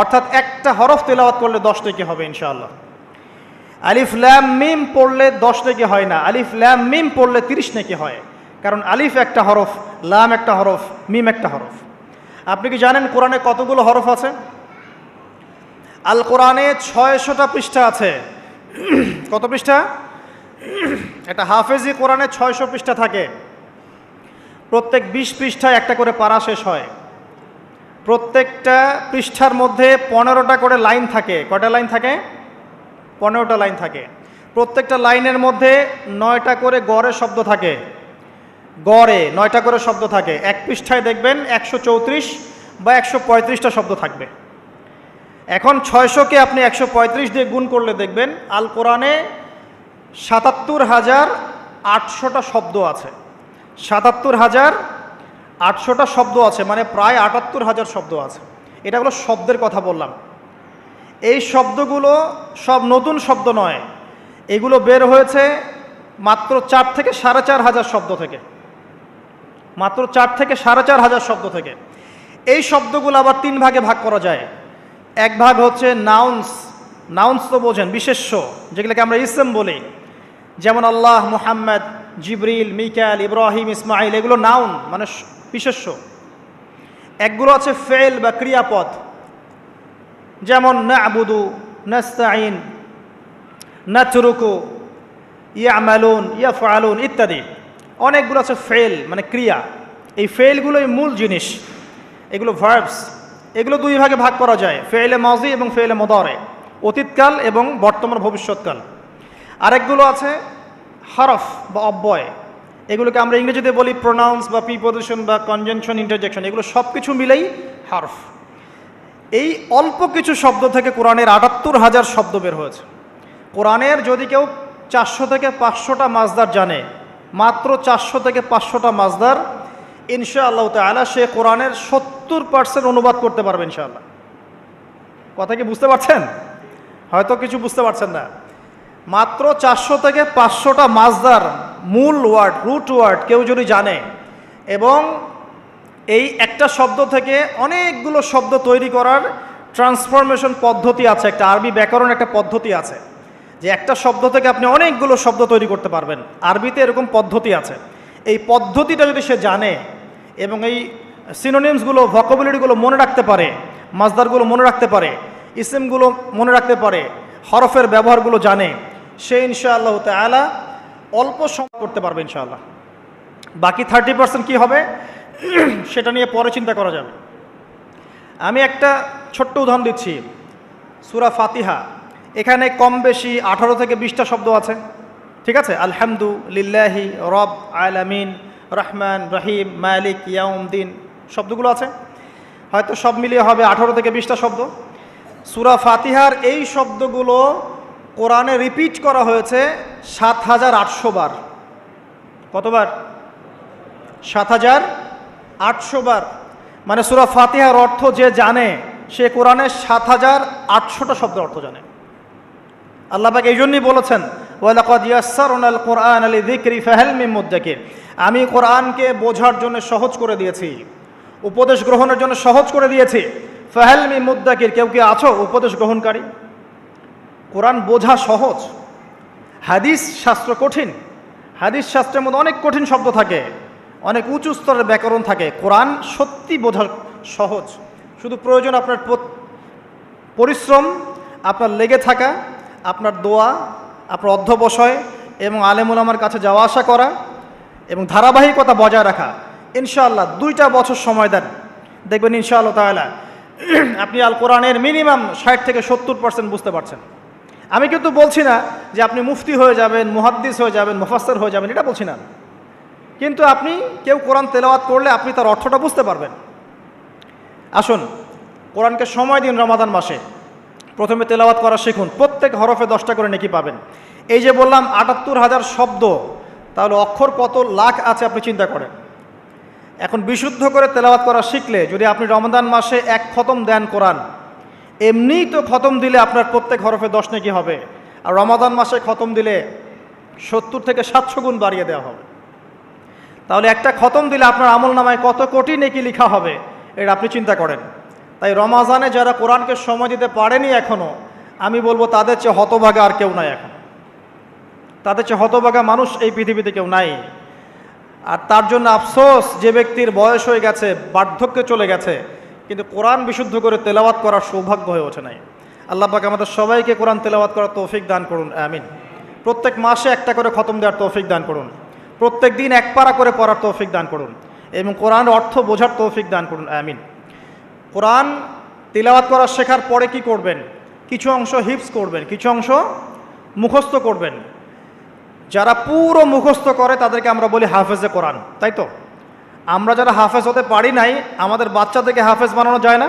অর্থাৎ একটা হরফ তেলাওয়াত করলে 10 নেকি হবে ইনশাআল্লাহ। আলিফ লাম মিম পড়লে 10 নেকি হয় না, আলিফ লাম মিম পড়লে 30 নেকি হয়। কারণ আলিফ একটা হরফ, লাম একটা হরফ, মিম একটা হরফ। আপনি কি জানেন কোরআনে কতগুলো হরফ আছে? আল কোরআনে 600টা পৃষ্ঠা আছে। কত পৃষ্ঠা? একটা হাফেজি কোরআনে 600 পৃষ্ঠা থাকে। প্রত্যেক 20 পৃষ্ঠায় একটা করে পারা শেষ হয়। প্রত্যেকটা পৃষ্ঠার মধ্যে 15টা করে লাইন থাকে। কয়টা লাইন থাকে? 15টা লাইন থাকে। প্রত্যেকটা লাইনের মধ্যে 9টা করে গড়ে শব্দ থাকে। গড়ে 9টা করে শব্দ থাকে। এক পৃষ্ঠায় দেখবেন 134 বা 135টা শব্দ থাকবে। এখন 600কে আপনি 135 দিয়ে গুণ করলে দেখবেন আল কোরআনে 77,800টা শব্দ আছে। 77,800টা শব্দ আছে, মানে প্রায় 78,000 শব্দ আছে। এটা হলো শব্দের কথা বললাম। এই শব্দগুলো সব নতুন শব্দ নয়, এগুলো বের হয়েছে মাত্র 4 থেকে 4,500 শব্দ থেকে, মাত্র 4 থেকে 4,500 শব্দ থেকে। এই শব্দগুলো আবার 3 ভাগে ভাগ করা যায়। এক ভাগ হচ্ছে নাউন্স। নাউন্স তো বোঝেন, বিশেষ্য, যেগুলোকে আমরা ইসম বলি, যেমন আল্লাহ, মুহাম্মদ, জিবরিল, মিকাইল, ইব্রাহিম, ইসমাইল, এগুলো নাউন মানে বিশেষ্য। একগুলো আছে ফেল বা ক্রিয়াপদ, যেমন না'বুদু, নাস্তাইন, নাতরুকু, ইয়ামালুন, ইয়াফআলুন ইত্যাদি। অনেকগুলো আছে ফেল মানে ক্রিয়া। এই ফেলগুলোই মূল জিনিস, এগুলো ভার্বস। এগুলো দুই ভাগে ভাগ করা যায়, ফেইলে মাজি এবং ফেইলে মুদারে, অতীতকাল এবং বর্তমান ভবিষ্যৎকাল। আরেকগুলো আছে হরফ বা অব্যয়, এগুলোকে আমরা ইংরেজিতে বলি প্রোনাউন্স বা প্রিপোজিশন বা কনজাংশন, ইন্টারজেকশন, এগুলো সব কিছু মিলেই হরফ। এই অল্প কিছু শব্দ থেকে কোরআনের ৭৮,০০০ শব্দ বের হয়েছে। কোরআনের যদি কেউ ৪০০ থেকে ৫০০টা মাজদার জানে, মাত্র ৪০০ থেকে ৫০০টা মাজদার, ইনশাআল্লাহ তাআলা সে কোরআনের ৭০% অনুবাদ করতে পারবে ইনশাআল্লাহ। কথা কি বুঝতে পারছেন? হয়তো কিছু বুঝতে পারছেন না। মাত্র ৪০০ থেকে ৫০০টা মাজদার, মূল ওয়ার্ড, রুট ওয়ার্ড কেউ যদি জানে, এবং এই একটা শব্দ থেকে অনেকগুলো শব্দ তৈরি করার ট্রান্সফরমেশন পদ্ধতি আছে, একটা আরবি ব্যাকরণ একটা পদ্ধতি আছে, যে একটা শব্দ থেকে আপনি অনেকগুলো শব্দ তৈরি করতে পারবেন। আরবিতে এরকম পদ্ধতি আছে। এই পদ্ধতিটা যদি সে জানে এবং এই সিনোনিমসগুলো, ভোকাবুলারিগুলো মনে রাখতে পারে, মাজদারগুলো মনে রাখতে পারে, ইসিমগুলো মনে রাখতে পারে, হরফের ব্যবহারগুলো জানে, সে ইনশাআল্লাহ তাআলা অল্প সময় করতে পারবে ইনশাআল্লাহ। বাকি 30% কি হবে সেটা নিয়ে পরে চিন্তা করা যাবে। আমি একটা ছোট্ট উদাহরণ দিচ্ছি। সূরা ফাতিহা, এখানে কম বেশি 18 থেকে 20টা শব্দ আছে, ঠিক আছে? আলহামদু লিল্লাহি রব আলামিন, রহমান রহিম, মালিক ইয়াউমদ্দিন, শব্দগুলো আছে। হয়তো সব মিলিয়ে হবে 18 থেকে 20টা শব্দ। সূরা ফাতিহার এই শব্দগুলো কোরআনে রিপিট করা হয়েছে ৭৮০০ বার। কতবার? ৭৮০০ বার। মানে সূরা ফাতিহার অর্থ যে জানে সে কোরআনের ৭৮০০টা শব্দের অর্থ জানে। আল্লাহ পাক এই জন্যই বলেছেন ওয়ালাকাদ ইয়াসসারনাল কুরআনা লিযিকরি ফাহাল মিন মুদ্দাকির, আমি কোরআনকে বোঝার জন্য সহজ করে দিয়েছি, উপদেশ গ্রহণের জন্য সহজ করে দিয়েছি। ফাহাল মিন মুদ্দাকির, কেউ কি আছো উপদেশ গ্রহণকারী? কোরআন বোঝা সহজ। হাদিস শাস্ত্র কঠিন, হাদিস শাস্ত্রের মধ্যে অনেক কঠিন শব্দ থাকে, অনেক উঁচু স্তরের ব্যাকরণ থাকে। কোরআন সত্যি বোঝা সহজ, শুধু প্রয়োজন আপনার পরিশ্রম, আপনার লেগে থাকা, আপনার দোয়া, আপনার অধ্যবসায় এবং আলেম উলামার কাছে যাওয়া আসা করা এবং ধারাবাহিকতা বজায় রাখা। ইনশাআল্লাহ 2টা বছর সময় দেন, দেখবেন ইনশাআল্লাহ তাআলা আপনি আল কোরআনের মিনিমাম 60 থেকে 70% বুঝতে পারছেন। আমি কিন্তু বলছি না যে আপনি মুফতি হয়ে যাবেন, মুহাদ্দিস হয়ে যাবেন, মুফাসসির হয়ে যাবেন, এটা বলছি না। কিন্তু আপনি কেউ কোরআন তেলাওয়াত করলে আপনি তার অর্থটা বুঝতে পারবেন। আসুন কোরআনকে সময় দিন। রমাদান মাসে প্রথমে তেলাওয়াত করা শিখুন, প্রত্যেক হরফে 10টা করে নেকি পাবেন। এই যে বললাম ৭৮,০০০ শব্দ, তাহলে অক্ষর কত লাখ আছে আপনি চিন্তা করেন। এখন বিশুদ্ধ করে তেলাওয়াত করা শিখলে যদি আপনি রমাদান মাসে 1 খতম দেন কোরআন, এমনিই তো খতম দিলে আপনার প্রত্যেক হরফে 10 নেকি হবে, আর রমাদান মাসে খতম দিলে 70 থেকে 700 গুণ বাড়িয়ে দেওয়া হবে। তাহলে একটা খতম দিলে আপনার আমল নামায় কত কোটি নেকি লেখা হবে, এটা আপনি চিন্তা করেন। তাই রমাজানে যারা কোরআনকে সময় দিতে পারেনি এখনও, আমি বলবো তাদের চেয়ে হতভাগা আর কেউ নাই। এখন তাদের চেয়ে হতভাগা মানুষ এই পৃথিবীতে কেউ নাই। আর তার জন্য আফসোস যে ব্যক্তির বয়স হয়ে গেছে, বার্ধক্যে চলে গেছে, কিন্তু কোরআন বিশুদ্ধ করে তেলাওয়াত করার সৌভাগ্য হয়ে ওঠে নাই। আল্লাহ পাক আমাদের সবাইকে কোরআন তেলাওয়াত করার তৌফিক দান করুন, আমিন। প্রত্যেক মাসে একটা করে খতম দেওয়ার তৌফিক দান করুন, প্রত্যেক দিন 1 পারা করে পড়ার তৌফিক দান করুন, এবং কোরআন অর্থ বোঝার তৌফিক দান করুন, আমিন। কোরআন তিলাওয়াত করা শেখার পরে কি করবেন? কিছু অংশ হিফজ করবেন, কিছু অংশ মুখস্থ করবেন। যারা পুরো মুখস্থ করে তাদেরকে আমরা বলি হাফেজে কোরআন, তাই তো? আমরা যারা হাফেজ হতে পারি নাই, আমাদের বাচ্চাদেরকে হাফেজ বানানো যায় না?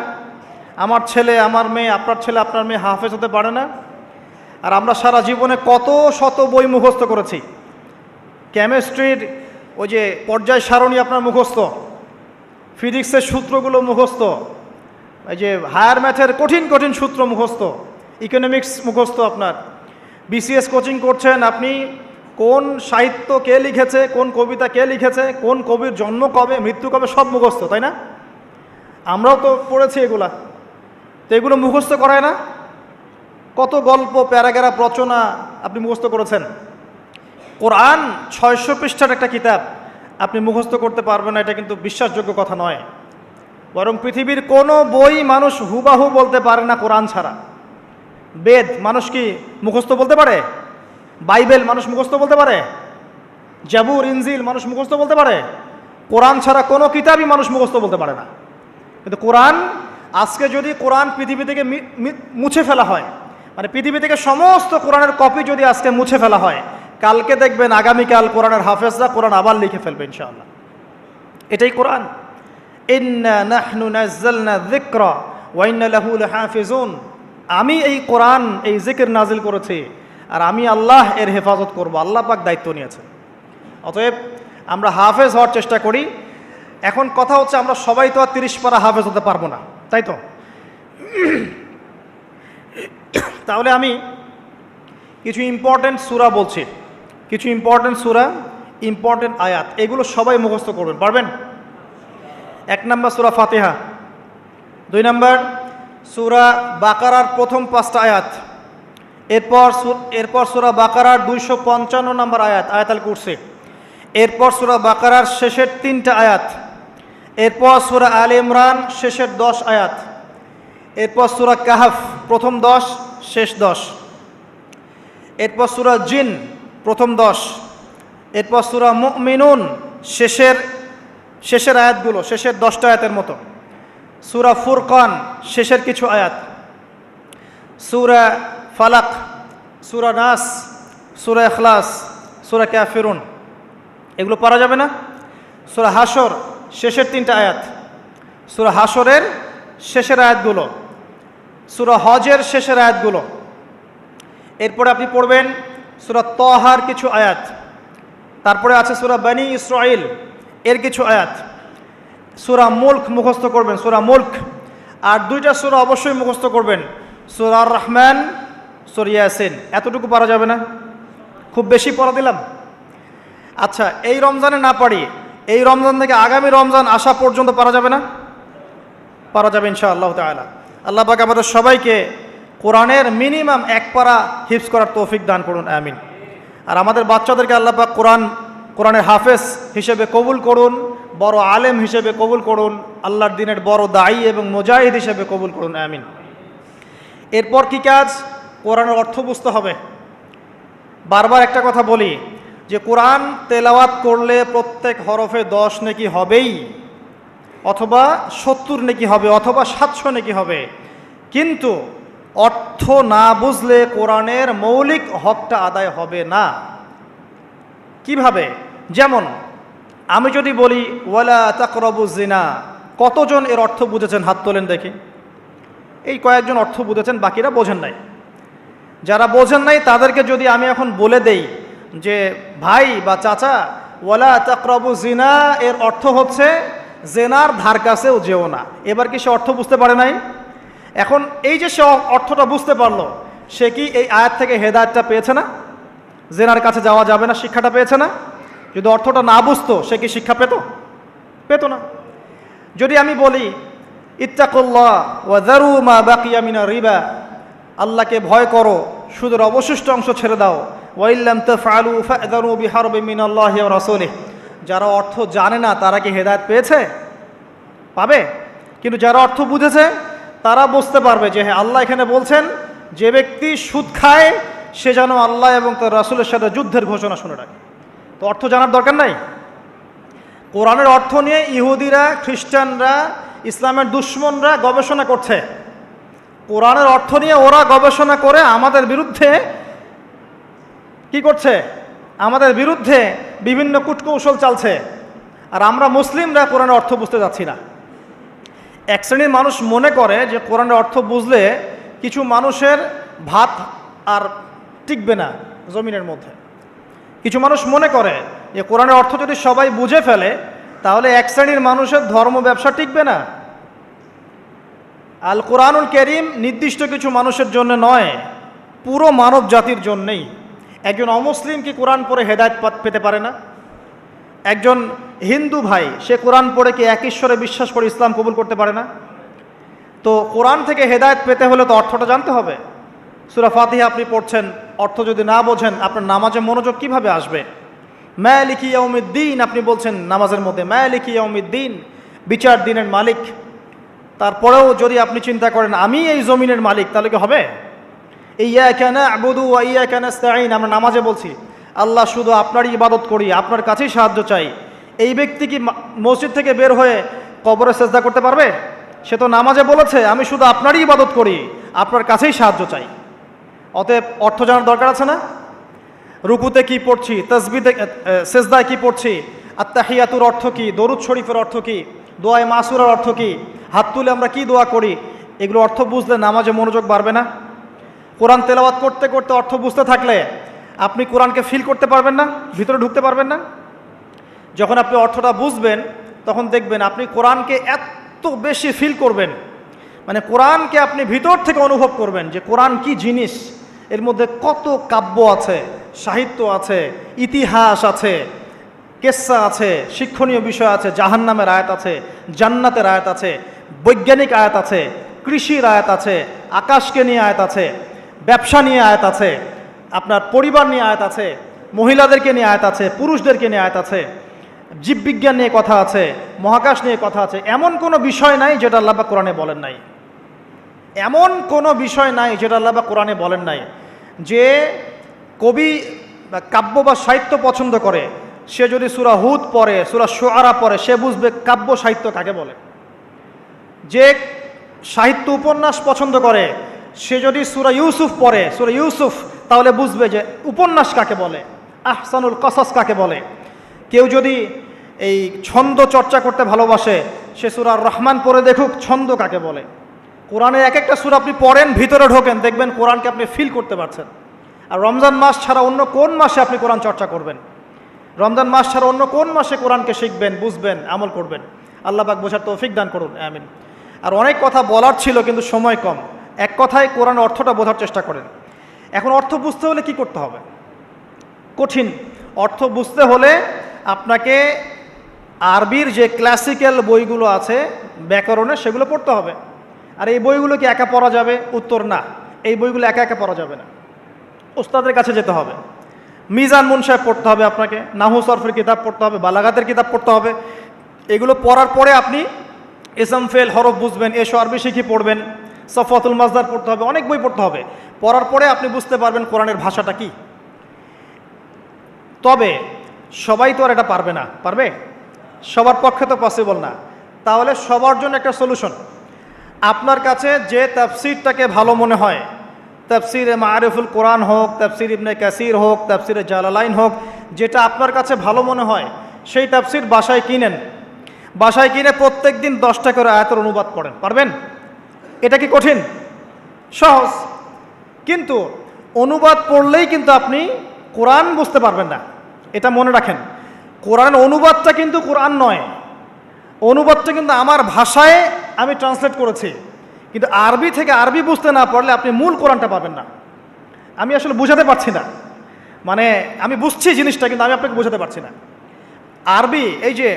আমার ছেলে, আমার মেয়ে, আপনার ছেলে, আপনার মেয়ে হাফেজ হতে পারে না? আর আমরা সারা জীবনে কত শত বই মুখস্থ করেছি। কেমিস্ট্রির ওই যে পর্যায় সারণী আপনার মুখস্থ, ফিজিক্সের সূত্রগুলো মুখস্থ, এই যে হায়ার ম্যাথের কঠিন কঠিন সূত্র মুখস্থ, ইকোনমিক্স মুখস্থ। আপনার বিসিএস কোচিং করছেন, আপনি কোন সাহিত্য কে লিখেছে, কোন কবিতা কে লিখেছে, কোন কবির জন্ম কবে, মৃত্যু কবে, সব মুখস্থ, তাই না? আমরাও তো পড়েছি এগুলা। তো এগুলো মুখস্থ করায় না? কত গল্প, প্যারাগ্রাফ রচনা আপনি মুখস্থ করেছেন। কোরআন 600 পৃষ্ঠার একটা কিতাব, আপনি মুখস্থ করতে পারবেন না, এটা কিন্তু বিশ্বাসযোগ্য কথা নয়। বরং পৃথিবীর কোনো বই মানুষ হুবাহু বলতে পারে না কোরআন ছাড়া। বেদ মানুষ কি মুখস্থ বলতে পারে? বাইবেল মানুষ মুখস্থ বলতে পারে? জাবুর, ইনজিল মানুষ মুখস্থ বলতে পারে? কোরআন ছাড়া কোনো কিতাবই মানুষ মুখস্থ বলতে পারে না। কিন্তু কোরআন আজকে যদি কোরআন পৃথিবী থেকে মুছে ফেলা হয়, মানে পৃথিবী থেকে সমস্ত কোরআনের কপি যদি আজকে মুছে ফেলা হয়, কালকে দেখবেন আগামীকাল কোরআনের হাফেজরা কোরআন আবার লিখে ফেলবে ইনশাআল্লাহ। এটাই কোরআন। ইন্না নাহনু নাজ্জালনা যিকরা ওয়া ইন্না লাহু লাহাফিজুন। আমি এই কোরআন, এই জিকির নাজিল করেছি, আর আমি আল্লাহ এর হেফাজত করব। আল্লাহ পাক দায়িত্ব নিয়েছেন। অতএব আমরা হাফেজ হওয়ার চেষ্টা করি। এখন কথা হচ্ছে, আমরা সবাই তো আর 30 পারা হাফেজ হতে পারবো না, তাই তো? তাহলে আমি কিছু ইম্পর্টেন্ট সূরা বলছি, কিছু ইম্পর্টেন্ট সূরা, ইম্পর্টেন্ট আয়াত, এগুলো সবাই মুখস্থ করবেন, পারবেন? 1 নম্বর সূরা ফাতিহা, 2 নম্বর সূরা বাকারার প্রথম 5টা আয়াত, এরপর সূরা বাকারার 255 নম্বর আয়াত, আয়াতুল কুরসি, এরপর সূরা বাকারার শেষের 3টা আয়াত, এরপর সূরা আলে ইমরান শেষের 10 আয়াত, এরপর সূরা কাহফ প্রথম 10 শেষ 10, এরপর সূরা জিন প্রথম 10, এরপর সূরা মুমিনুন শেষের আয়াতগুলো, শেষের 10টা আয়াতের মতো, সূরা ফুরকান শেষের কিছু আয়াত, সূরা ফালাক, সূরা নাস, সূরা ইখলাস, সূরা কাফিরুন, এগুলো পড়া যাবে না? সূরা হাশর শেষের 3টা আয়াত, সূরা হাশরের শেষের আয়াতগুলো, সূরা হজের শেষের আয়াতগুলো, এরপরে আপনি পড়বেন সূরা তাহার কিছু আয়াত, তারপরে আছে সূরা বনী ইসরাঈল এর কিছু আয়াত, সূরা মুলক মুখস্থ করবেন, সূরা মুলক, আর 2টা সূরা অবশ্যই মুখস্থ করবেন, সূরা আর রহমান, সূরা ইয়াসিন। এতটুকু পারা যাবে না? খুব বেশি পড়া দিলাম? আচ্ছা, এই রমজানে না পারি, এই রমজান থেকে আগামী রমজান আসা পর্যন্ত পারা যাবে না? পারা যাবে ইনশাআল্লাহ তাআলা। আল্লাহ পাক আমাদের সবাইকে কোরআনের মিনিমাম 1 পারা হিফজ করার তৌফিক দান করুন, আমিন। আর আমাদের বাচ্চাদেরকে আল্লাহ পাক কোরআনের হাফেজ হিসেবে কবুল করুন, বড় আলেম হিসেবে কবুল করুন, আল্লাহর দিনের বড় দায়ী এবং মুজাহিদ হিসেবে কবুল করুন, আমিন। এরপর কি কাজ? কোরআনের অর্থ বুঝতে হবে। বারবার একটা কথা বলি যে কোরআন তেলাওয়াত করলে প্রত্যেক হরফে 10 নেকি হবেই, অথবা 70 নেকি হবে, অথবা 700 নেকি হবে, কিন্তু অর্থ না বুঝলে কোরআনের মৌলিক হকটা আদায় হবে না। কিভাবে? যেমন আমি যদি বলি ওয়ালা তাকরাবুজ জিনা, কতজন এর অর্থ বুঝেছেন? হাত তোলেন দেখি। এই কয়েকজন অর্থ বুঝেছেন, বাকিরা বোঝেন নাই। যারা বোঝেন নাই তাদেরকে যদি আমি এখন বলে দেই যে ভাই বা চাচা, ওয়ালা তাকরাবুজ জিনা এর অর্থ হচ্ছে জেনার ধার কাছেও যেও না, এবার কি সে অর্থ বুঝতে পারে নাই? এখন এই যে সে অর্থটা বুঝতে পারলো, সে কি এই আয়াত থেকে হেদায়েতটা পেয়েছে না? জেনার কাছে যাওয়া যাবে না শিক্ষাটা পেয়েছে না? যদি অর্থটা না বুঝতো, সে কি শিক্ষা পেত না? যদি আমি বলি ইত্তাকুল্লাহ ওয়া যারু মা বাকিয়া মিনার রিবা, আল্লাহকে ভয় করো, সুদের অবশিষ্ট অংশ ছেড়ে দাও, ওয়া ইল্লাম তাফআলু ফা'যারু বিহারবিন মিনাল্লাহি ওয়া রাসূলিহি, যারা অর্থ জানে না তারা কি হেদায়েত পেয়েছে? পাবে। কিন্তু যারা অর্থ বুঝেছে তারা বুঝতে পারবে যে হ্যাঁ, আল্লাহ এখানে বলছেন যে ব্যক্তি সুদ খায় সে যেন আল্লাহ এবং তার রাসূলের সাথে যুদ্ধের ঘোষণা শুনে রাখে। তো অর্থ জানার দরকার নাই? কোরআনের অর্থ নিয়ে ইহুদিরা, খ্রিস্টানরা, ইসলামের দুশ্মনরা গবেষণা করছে। কোরআনের অর্থ নিয়ে ওরা গবেষণা করে আমাদের বিরুদ্ধে কি করছে? আমাদের বিরুদ্ধে বিভিন্ন কূটকৌশল চালছে। আর আমরা মুসলিমরা কোরআনের অর্থ বুঝতে যাচ্ছি না। এক শ্রেণীর মানুষ মনে করে যে কোরআনের অর্থ বুঝলে কিছু মানুষের ভাত আর টিকবে না জমিনের মধ্যে। কিছু মানুষ মনে করে যে কোরআনের অর্থ যদি সবাই বুঝে ফেলে তাহলে এক শ্রেণীর মানুষের ধর্ম ব্যবসা টিকবে না। আল কোরআনুল কারীম নির্দিষ্ট কিছু মানুষের জন্য নয়, পুরো মানব জাতির জন্যেই। একজন অমুসলিম কি কোরআন পড়ে হেদায়েত পেতে পারে না? একজন হিন্দু ভাই সে কোরআন পড়ে কি এক ঈশ্বরে বিশ্বাস করে ইসলাম কবুল করতে পারে না? তো কোরআন থেকে হেদায়েত পেতে হলে তো অর্থটা জানতে হবে। সূরা ফাতিহা আপনি পড়ছেন, অর্থ যদি না বোঝেন আপনার নামাজে মনোযোগ কিভাবে আসবে? মালিকি ইয়াউমিদ্দিন আপনি বলছেন নামাজের মধ্যে, মালিকি ইয়াউমিদ্দিন, বিচার দিনের মালিক। তারপরেও যদি আপনি চিন্তা করেন আমি এই জমিনের মালিক, তাহলে কি হবে? ইয়াকা না'বুদু ওয়া ইয়াকা নাস্তাঈন, আমরা নামাজে বলছি আল্লাহ শুধু আপনারই ইবাদত করি, আপনার কাছেই সাহায্য চাই। এই ব্যক্তি কি মসজিদ থেকে বের হয়ে কবরে সেজদা করতে পারবে? সে তো নামাজে বলেছে আমি শুধু আপনারই ইবাদত করি, আপনার কাছেই সাহায্য চাই। অতএব অর্থ জানার দরকার আছে না? রুকুতে কি পড়ছি, তাসবিতে সেজদায় কি পড়ছি, আত্তাহিয়াতুর অর্থ কি, দরুদ শরীফের অর্থ কি, দোয়ায়ে মাসুরার অর্থ কি, হাত তুলে আমরা কি দোয়া করি, এগুলো অর্থ বুঝলে নামাজে মনোযোগ বাড়বে না? কোরআন তেলাওয়াত করতে করতে অর্থ বুঝতে থাকলে আপনি কোরআনকে ফিল করতে পারবেন না, ভিতরে ঢুকতে পারবেন না। যখন আপনি অর্থটা বুঝবেন তখন দেখবেন আপনি কোরআনকে এত বেশি ফিল করবেন, মানে কোরআনকে আপনি ভিতর থেকে অনুভব করবেন যে কোরআন কি জিনিস, এর মধ্যে কত কাব্য আছে, সাহিত্য আছে, ইতিহাস আছে, কেসা আছে, শিক্ষণীয় বিষয় আছে, জাহান্নামের আয়াত আছে, জান্নাতের আয়াত আছে, বৈজ্ঞানিক আয়াত আছে, কৃষির আয়াত আছে, আকাশকে নিয়ে আয়াত আছে, ব্যবসা নিয়ে আয়াত আছে, আপনার পরিবার নিয়ে আয়াত আছে, মহিলাদেরকে নিয়ে আয়াত আছে, পুরুষদেরকে নিয়ে আয়াত আছে, জীববিজ্ঞান নিয়ে কথা আছে, মহাকাশ নিয়ে কথা আছে। এমন কোনো বিষয় নাই যেটা আল্লাহ পাক কোরআনে বলেন নাই। এমন কোনো বিষয় নাই যেটা আল্লাহ পাক কোরআনে বলেন নাই। যে কবি বা কাব্য বা সাহিত্য পছন্দ করে সে যদি সূরা হুদ পড়ে, সূরা শুআরা পড়ে, সে বুঝবে কাব্য সাহিত্য কাকে বলে। যে সাহিত্য উপন্যাস পছন্দ করে সে যদি সূরা ইউসুফ পড়ে, সূরা ইউসুফ, তাহলে বুঝবে যে উপন্যাস কাকে বলে, আহসানুল কসাস কাকে বলে। কেউ যদি এই ছন্দ চর্চা করতে ভালোবাসে সে সূরা রহমান পড়ে দেখুক ছন্দ কাকে বলে। কোরআনের এক একটা সূরা আপনি পড়েন, ভিতরে ঢোকেন, দেখবেন কোরআনকে আপনি ফিল করতে পারছেন। আর রমজান মাস ছাড়া অন্য কোন মাসে আপনি কোরআন চর্চা করবেন? রমজান মাস ছাড়া অন্য কোন মাসে কোরআনকে শিখবেন, বুঝবেন, আমল করবেন? আল্লাহ পাক বোঝার তৌফিক দান করুন, আমিন। আর অনেক কথা বলার ছিল কিন্তু সময় কম, এক কথায় কোরআন অর্থটা বোঝার চেষ্টা করেন। এখন অর্থ বুঝতে হলে কি করতে হবে? কঠিন। অর্থ বুঝতে হলে আপনাকে আরবির যে ক্লাসিক্যাল বইগুলো আছে ব্যাকরণে সেগুলো পড়তে হবে। আর এই বইগুলো কি একা পড়া যাবে? উত্তর না, এই বইগুলো একা একা পড়া যাবে না, ওস্তাদের কাছে যেতে হবে। মিজান মুনসাহেব পড়তে হবে আপনাকে, নাহু সরফের কিতাব পড়তে হবে, বালাগাতের কিতাব পড়তে হবে। এগুলো পড়ার পরে আপনি ইসম ফেল হরফ বুঝবেন, এসো আরবি শিখি পড়বেন, সফওয়াতুল মাজদার পড়তে হবে, অনেক বই পড়তে হবে। পড়ার পরে আপনি বুঝতে পারবেন কোরআনের ভাষাটা কি। তবে সবাই তো আর এটা পারবে না, পারবে? সবার পক্ষে তো পসিবল না। তাহলে সবার জন্য একটা সলিউশন, আপনার কাছে যে তাফসিরটাকে ভালো মনে হয়, তাফসিরে মারিফুল কোরআন হোক, তাফসির ইবনে কাসির হোক, তাফসিরে জালালাইন হোক, যেটা আপনার কাছে ভালো মনে হয় সেই তাফসির বাসায় কিনেন। বাসায় কিনে প্রত্যেক দিন 10টা করে আয়াতের অনুবাদ পড়েন। পারবেন? এটা কি কঠিন? সহজ। কিন্তু অনুবাদ পড়লেই কিন্তু আপনি কোরআন বুঝতে পারবেন না, এটা মনে রাখেন। কোরআনের অনুবাদটা কিন্তু কোরআন নয়, অনুবাদটা কিন্তু আমার ভাষায় আমি ট্রান্সলেট করেছি, কিন্তু আরবি থেকে আরবি বুঝতে না পারলে আপনি মূল কোরআনটা পাবেন না। আমি আসলে বুঝাতে পারছি না, মানে আমি বুঝছি জিনিসটা কিন্তু আমি আপনাকে বোঝাতে পারছি না। আরবি এই যে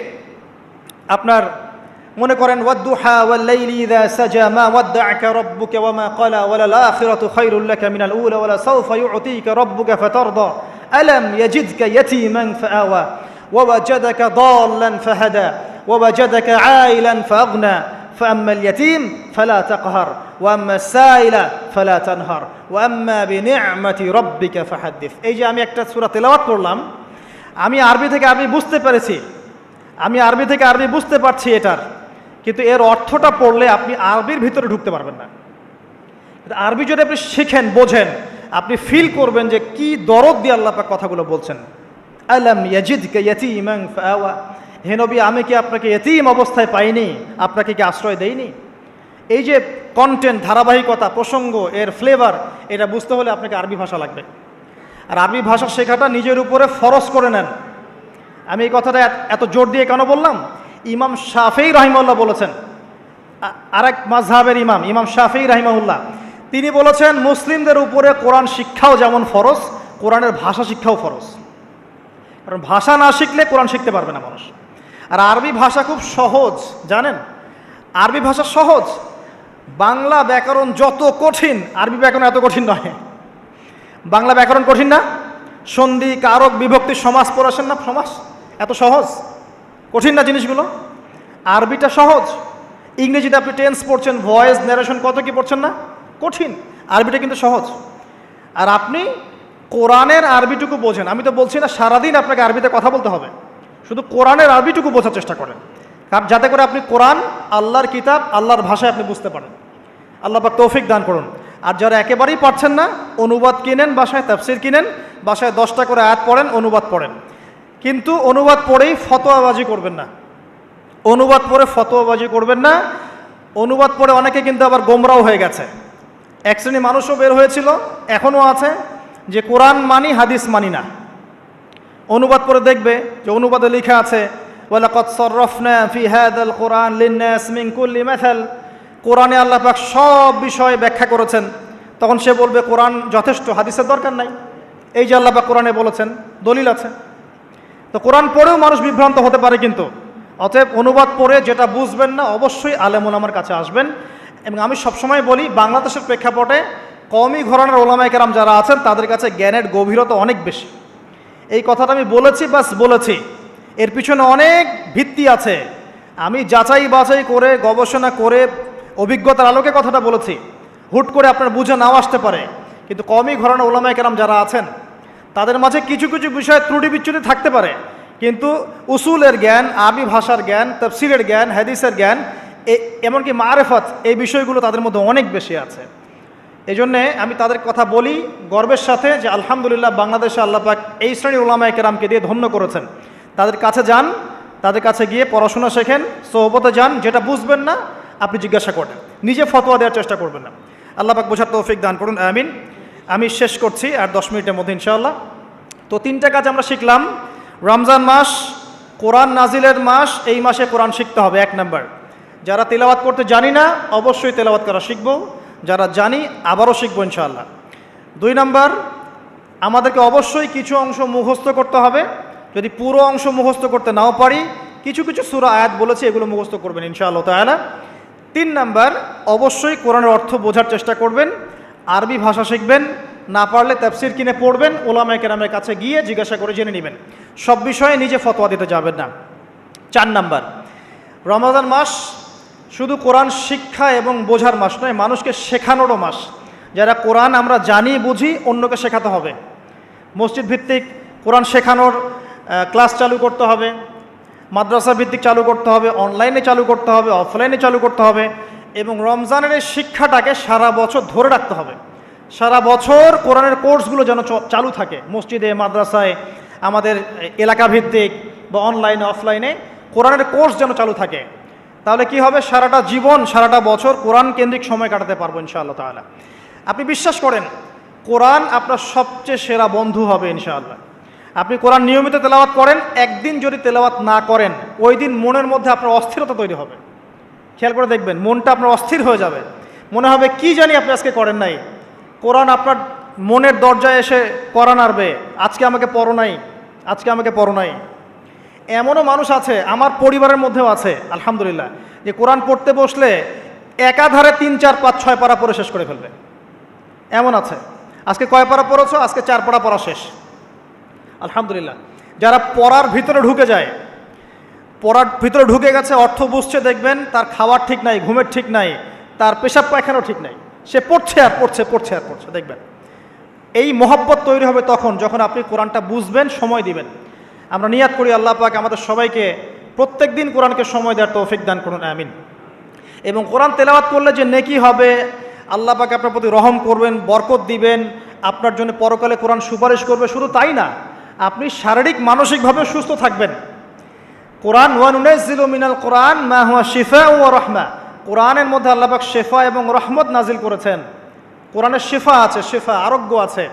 আপনার মনে করেন ওয়াদ্দুহা ওয়াল-লাইলি ইযা সাজা মা ওয়াদ্দা'আকা রাব্বুকা ওয়া মা ক্বালা ওয়ালাল আখিরাতু খায়রুল লাকা মিনাল উলা ওয়ালা সাওফা ইউ'তিকা রাব্বুকা ফাতারদা আলাম ইয়াজিদকা ইয়াতীমান ফাআওয়া ওয়া ওয়াজাদাকা দাল্লান ফাহাদা ওয়া ওয়াজাদাকা আইলান ফাআগনা فأما اليتيم فلا تقهر وأما السائل فلا تنهر وأما بنعمة ربك فحدث। এই যে আমি একটা সূরা তেলাওয়াত করলাম, আমি আরবি থেকে আরবি বুঝতে পেরেছি, আমি আরবি থেকে আরবি বুঝতে পারছি এটার, কিন্তু এর অর্থটা পড়লে আপনি আরবির ভিতরে ঢুকতে পারবেন না। আরবি যদি আপনি শিখেন, বোঝেন, আপনি ফিল করবেন যে কি দরদ দিয়ে আল্লাহ পাক কথাগুলো বলছেন। আলাম ইয়াজিদকা ইয়াতীমান ফাআওয়া, হে নবী আমি কি আপনাকে ইয়তীম অবস্থায় পাইনি, আপনাকে কি আশ্রয় দেইনি? এই যে কন্টেন্ট, ধারাবাহিকতা, প্রসঙ্গ, এর ফ্লেভার, এটা বুঝতে হলে আপনাকে আরবি ভাষা লাগবে। আর আরবি ভাষা শেখাটা নিজের উপরে ফরজ করে নেন। আমি এই কথাটা এত জোর দিয়ে কেন বললাম? ইমাম শাফিঈ রাহিমাহুল্লাহ বলেছেন, আরেক মাযহাবের ইমাম, ইমাম শাফিঈ রাহিমাহুল্লাহ, তিনি বলেছেন মুসলিমদের উপরে কোরআন শিক্ষাও যেমন ফরজ, কোরআনের ভাষা শিক্ষাও ফরজ। কারণ ভাষা না শিখলে কোরআন শিখতে পারবে না মানুষ। আর আরবি ভাষা খুব সহজ, জানেন? আরবি ভাষা সহজ। বাংলা ব্যাকরণ যত কঠিন, আরবি ব্যাকরণ এত কঠিন নয়। বাংলা ব্যাকরণ কঠিন না? সন্ধি, কারক, বিভক্তি, সমাস পড়াছেন না? সমাস এত সহজ, কঠিন না জিনিসগুলো? আরবিটা সহজ। ইংরেজিতে আপনি টেন্স পড়ছেন, ভয়েস, ন্যারেশন, কত কি পড়ছেন না? কঠিন। আরবিটা কিন্তু সহজ। আর আপনি কোরআনের আরবিটুকু বোঝেন। আমি তো বলছি না সারাদিন আপনাকে আরবিতে কথা বলতে হবে, শুধু কোরআনের আরবিটুকু বোঝার চেষ্টা করেন, যাতে করে আপনি কোরআন আল্লাহর কিতাব আল্লাহর ভাষায় আপনি বুঝতে পারেন। আল্লাহ পাক তৌফিক দান করুন। আর যারা একেবারেই পারছেন না, অনুবাদ কিনেন, বাসায় তাফসির কিনেন, বাসায় 10টা করে আয়াত পড়েন, অনুবাদ পড়েন। কিন্তু অনুবাদ পড়েই ফতোয়াবাজি করবেন না, অনুবাদ পড়ে ফতোয়াবাজি করবেন না। অনুবাদ পড়ে অনেকে কিন্তু আবার গোমরাও হয়ে গেছে। এক শ্রেণী মানুষও বের হয়েছিল, এখনও আছে, যে কোরআন মানি হাদিস মানি না। অনুবাদ পড়ে দেখবে যে অনুবাদে লেখা আছে ওয়ালাকাদ সাররাফনা ফি হাযাল কোরআন লিন-নাস মিন কুল্লি মাসাল, কোরআনে আল্লাহ পাক সব বিষয় ব্যাখ্যা করেছেন। তখন সে বলবে কোরআন যথেষ্ট, হাদিসের দরকার নাই। এই যে আল্লাহ পাক কোরআনে বলেছেন, দলিল আছে। তো কোরআন পড়েও মানুষ বিভ্রান্ত হতে পারে। কিন্তু অতএব অনুবাদ পড়ে যেটা বুঝবেন না, অবশ্যই আলেম ওলামার কাছে আসবেন। এবং আমি সবসময় বলি, বাংলাদেশের প্রেক্ষাপটে কওমি ঘরানার ওলামায়ে কেরাম যারা আছেন তাদের কাছে জ্ঞানের গভীরতা অনেক বেশি। এই কথাটা আমি বলেছি, বাস বলেছি, এর পিছনে অনেক ভিত্তি আছে। আমি যাচাই বাছাই করে গবেষণা করে অভিজ্ঞতার আলোকে কথাটা বলেছি। হুট করে আপনার বুঝে নাও আসতে পারে, কিন্তু কওমি ঘরানার ওলামায়ে কেরাম যারা আছেন তাদের মাঝে কিছু কিছু বিষয়ে ত্রুটি বিচ্যুতি থাকতে পারে, কিন্তু উসুলের জ্ঞান, আরবি ভাষার জ্ঞান, তাফসীরের জ্ঞান, হাদিসের জ্ঞান, এমনকি মারেফত, এই বিষয়গুলো তাদের মধ্যে অনেক বেশি আছে। এই জন্যে আমি তাদের কথা বলি গর্বের সাথে যে আলহামদুলিল্লাহ বাংলাদেশে আল্লাহ পাক এই শ্রেণীর উলামায়ে কেরামকে দিয়ে ধন্য করেছেন। তাদের কাছে যান, তাদের কাছে গিয়ে পড়াশোনা শেখেন, সোহবতে যান, যেটা বুঝবেন না আপনি জিজ্ঞাসা করবেন, নিজে ফতোয়া দেওয়ার চেষ্টা করবেন না। আল্লাহ পাক বোঝার তৌফিক দান করুন, আমিন। আমি শেষ করছি আর 10 মিনিটের মধ্যে ইনশাআল্লাহ। তো 3টা কাজ আমরা শিখলাম। রমজান মাস কোরআন নাজিলের মাস, এই মাসে কোরআন শিখতে হবে। 1 নাম্বার, যারা তেলাওয়াত করতে জানি না অবশ্যই তেলাওয়াত করা শিখবো, যারা জানি আবারও শিখবো ইনশাআল্লাহ। 2 নাম্বার, আমাদেরকে অবশ্যই কিছু অংশ মুখস্থ করতে হবে। যদি পুরো অংশ মুখস্থ করতে নাও পারি, কিছু কিছু সূরা আয়াত বলেছি, এগুলো মুখস্থ করবেন ইনশাআল্লাহ তাআলা। 3 নাম্বার, অবশ্যই কোরআনের অর্থ বোঝার চেষ্টা করবেন, আরবি ভাষা শিখবেন, না পারলে তাফসীর কিনে পড়বেন, ওলামায়ে কেরামের কাছে গিয়ে জিজ্ঞাসা করে জেনে নেবেন। সব বিষয়ে নিজে ফতোয়া দিতে যাবেন না। 4 নাম্বার, রমজান মাস শুধু কোরআন শিক্ষা এবং বোঝার মাস নয়, মানুষকে শেখানোরও মাস। যারা কোরআন আমরা জানি বুঝি, অন্যকে শেখাতে হবে। মসজিদ ভিত্তিক কোরআন শেখানোর ক্লাস চালু করতে হবে, মাদ্রাসা ভিত্তিক চালু করতে হবে, অনলাইনে চালু করতে হবে, অফলাইনে চালু করতে হবে। এবং রমজানের এই শিক্ষাটাকে সারা বছর ধরে রাখতে হবে। সারা বছর কোরআনের কোর্সগুলো যেন চালু থাকে, মসজিদে, মাদ্রাসায়, আমাদের এলাকা ভিত্তিক বা অনলাইনে অফলাইনে কোরআনের কোর্স যেন চালু থাকে। তাহলে কি হবে, সারাটা জীবন, সারাটা বছর কোরআন কেন্দ্রিক সময় কাটাতে পারবো ইনশাআল্লাহ তাআলা। আপনি বিশ্বাস করেন, কোরআন আপনার সবচেয়ে সেরা বন্ধু হবে ইনশাআল্লাহ। আপনি কোরআন নিয়মিত তেলাওয়াত করেন, একদিন যদি তেলাওয়াত না করেন, ওই দিন মনের মধ্যে আপনার অস্থিরতা তৈরি হবে। খেয়াল করে দেখবেন, মনটা আপনার অস্থির হয়ে যাবে, মনে হবে কি জানি আপনি আজকে করেন নাই। কোরআন আপনার মনের দরজায় এসে করা নাড়বে, আজকে আমাকে পড়ো নাই, আজকে আমাকে পড়ো নাই। এমনও মানুষ আছে, আমার পরিবারের মধ্যেও আছে আলহামদুলিল্লাহ, যে কোরআন পড়তে বসলে একাধারে 3, 4, 5, 6 পারা পড়ে শেষ করে ফেলবে। এমন আছে, আজকে কয় পারা পড়েছো, আজকে 4 পারা পড়া শেষ, আলহামদুলিল্লাহ। যারা পড়ার ভিতরে ঢুকে যায়, পড়ার ভিতরে ঢুকে গেছে, অর্থ বুঝছে, দেখবেন তার খাওয়ার ঠিক নাই, ঘুমের ঠিক নাই, তার পেশাব পায়খানাও ঠিক নাই, সে পড়ছে আর পড়ছে, পড়ছে আর পড়ছে। দেখবেন এই মহব্বত তৈরি হবে তখন, যখন আপনি কোরআনটা বুঝবেন, সময় দিবেন। আমরা নিয়াত করি আল্লাহ পাক আমাদের সবাইকে প্রত্যেক দিন কোরআনকে সময় দেওয়ার তৌফিক দান করুন, আমিন। এবং কোরআন তেলাওয়াত করলে যে নেকি হবে, আল্লাহ পাক আপনার প্রতি রহম করবেন, বরকত দিবেন, আপনার জন্য পরকালে কোরআন সুপারিশ করবে। শুধু তাই না, আপনি শারীরিক মানসিকভাবে সুস্থ থাকবেন। কোরআন ওয়া নুনাজ্জিলু মিনাল কোরআন মা হুয়া শিফাউ ওয়া রাহমা, কোরআনের মধ্যে আল্লাহ পাক শিফা এবং রহমত নাজিল করেছেন। কোরআনের শিফা আছে, শিফা আরোগ্য আছে।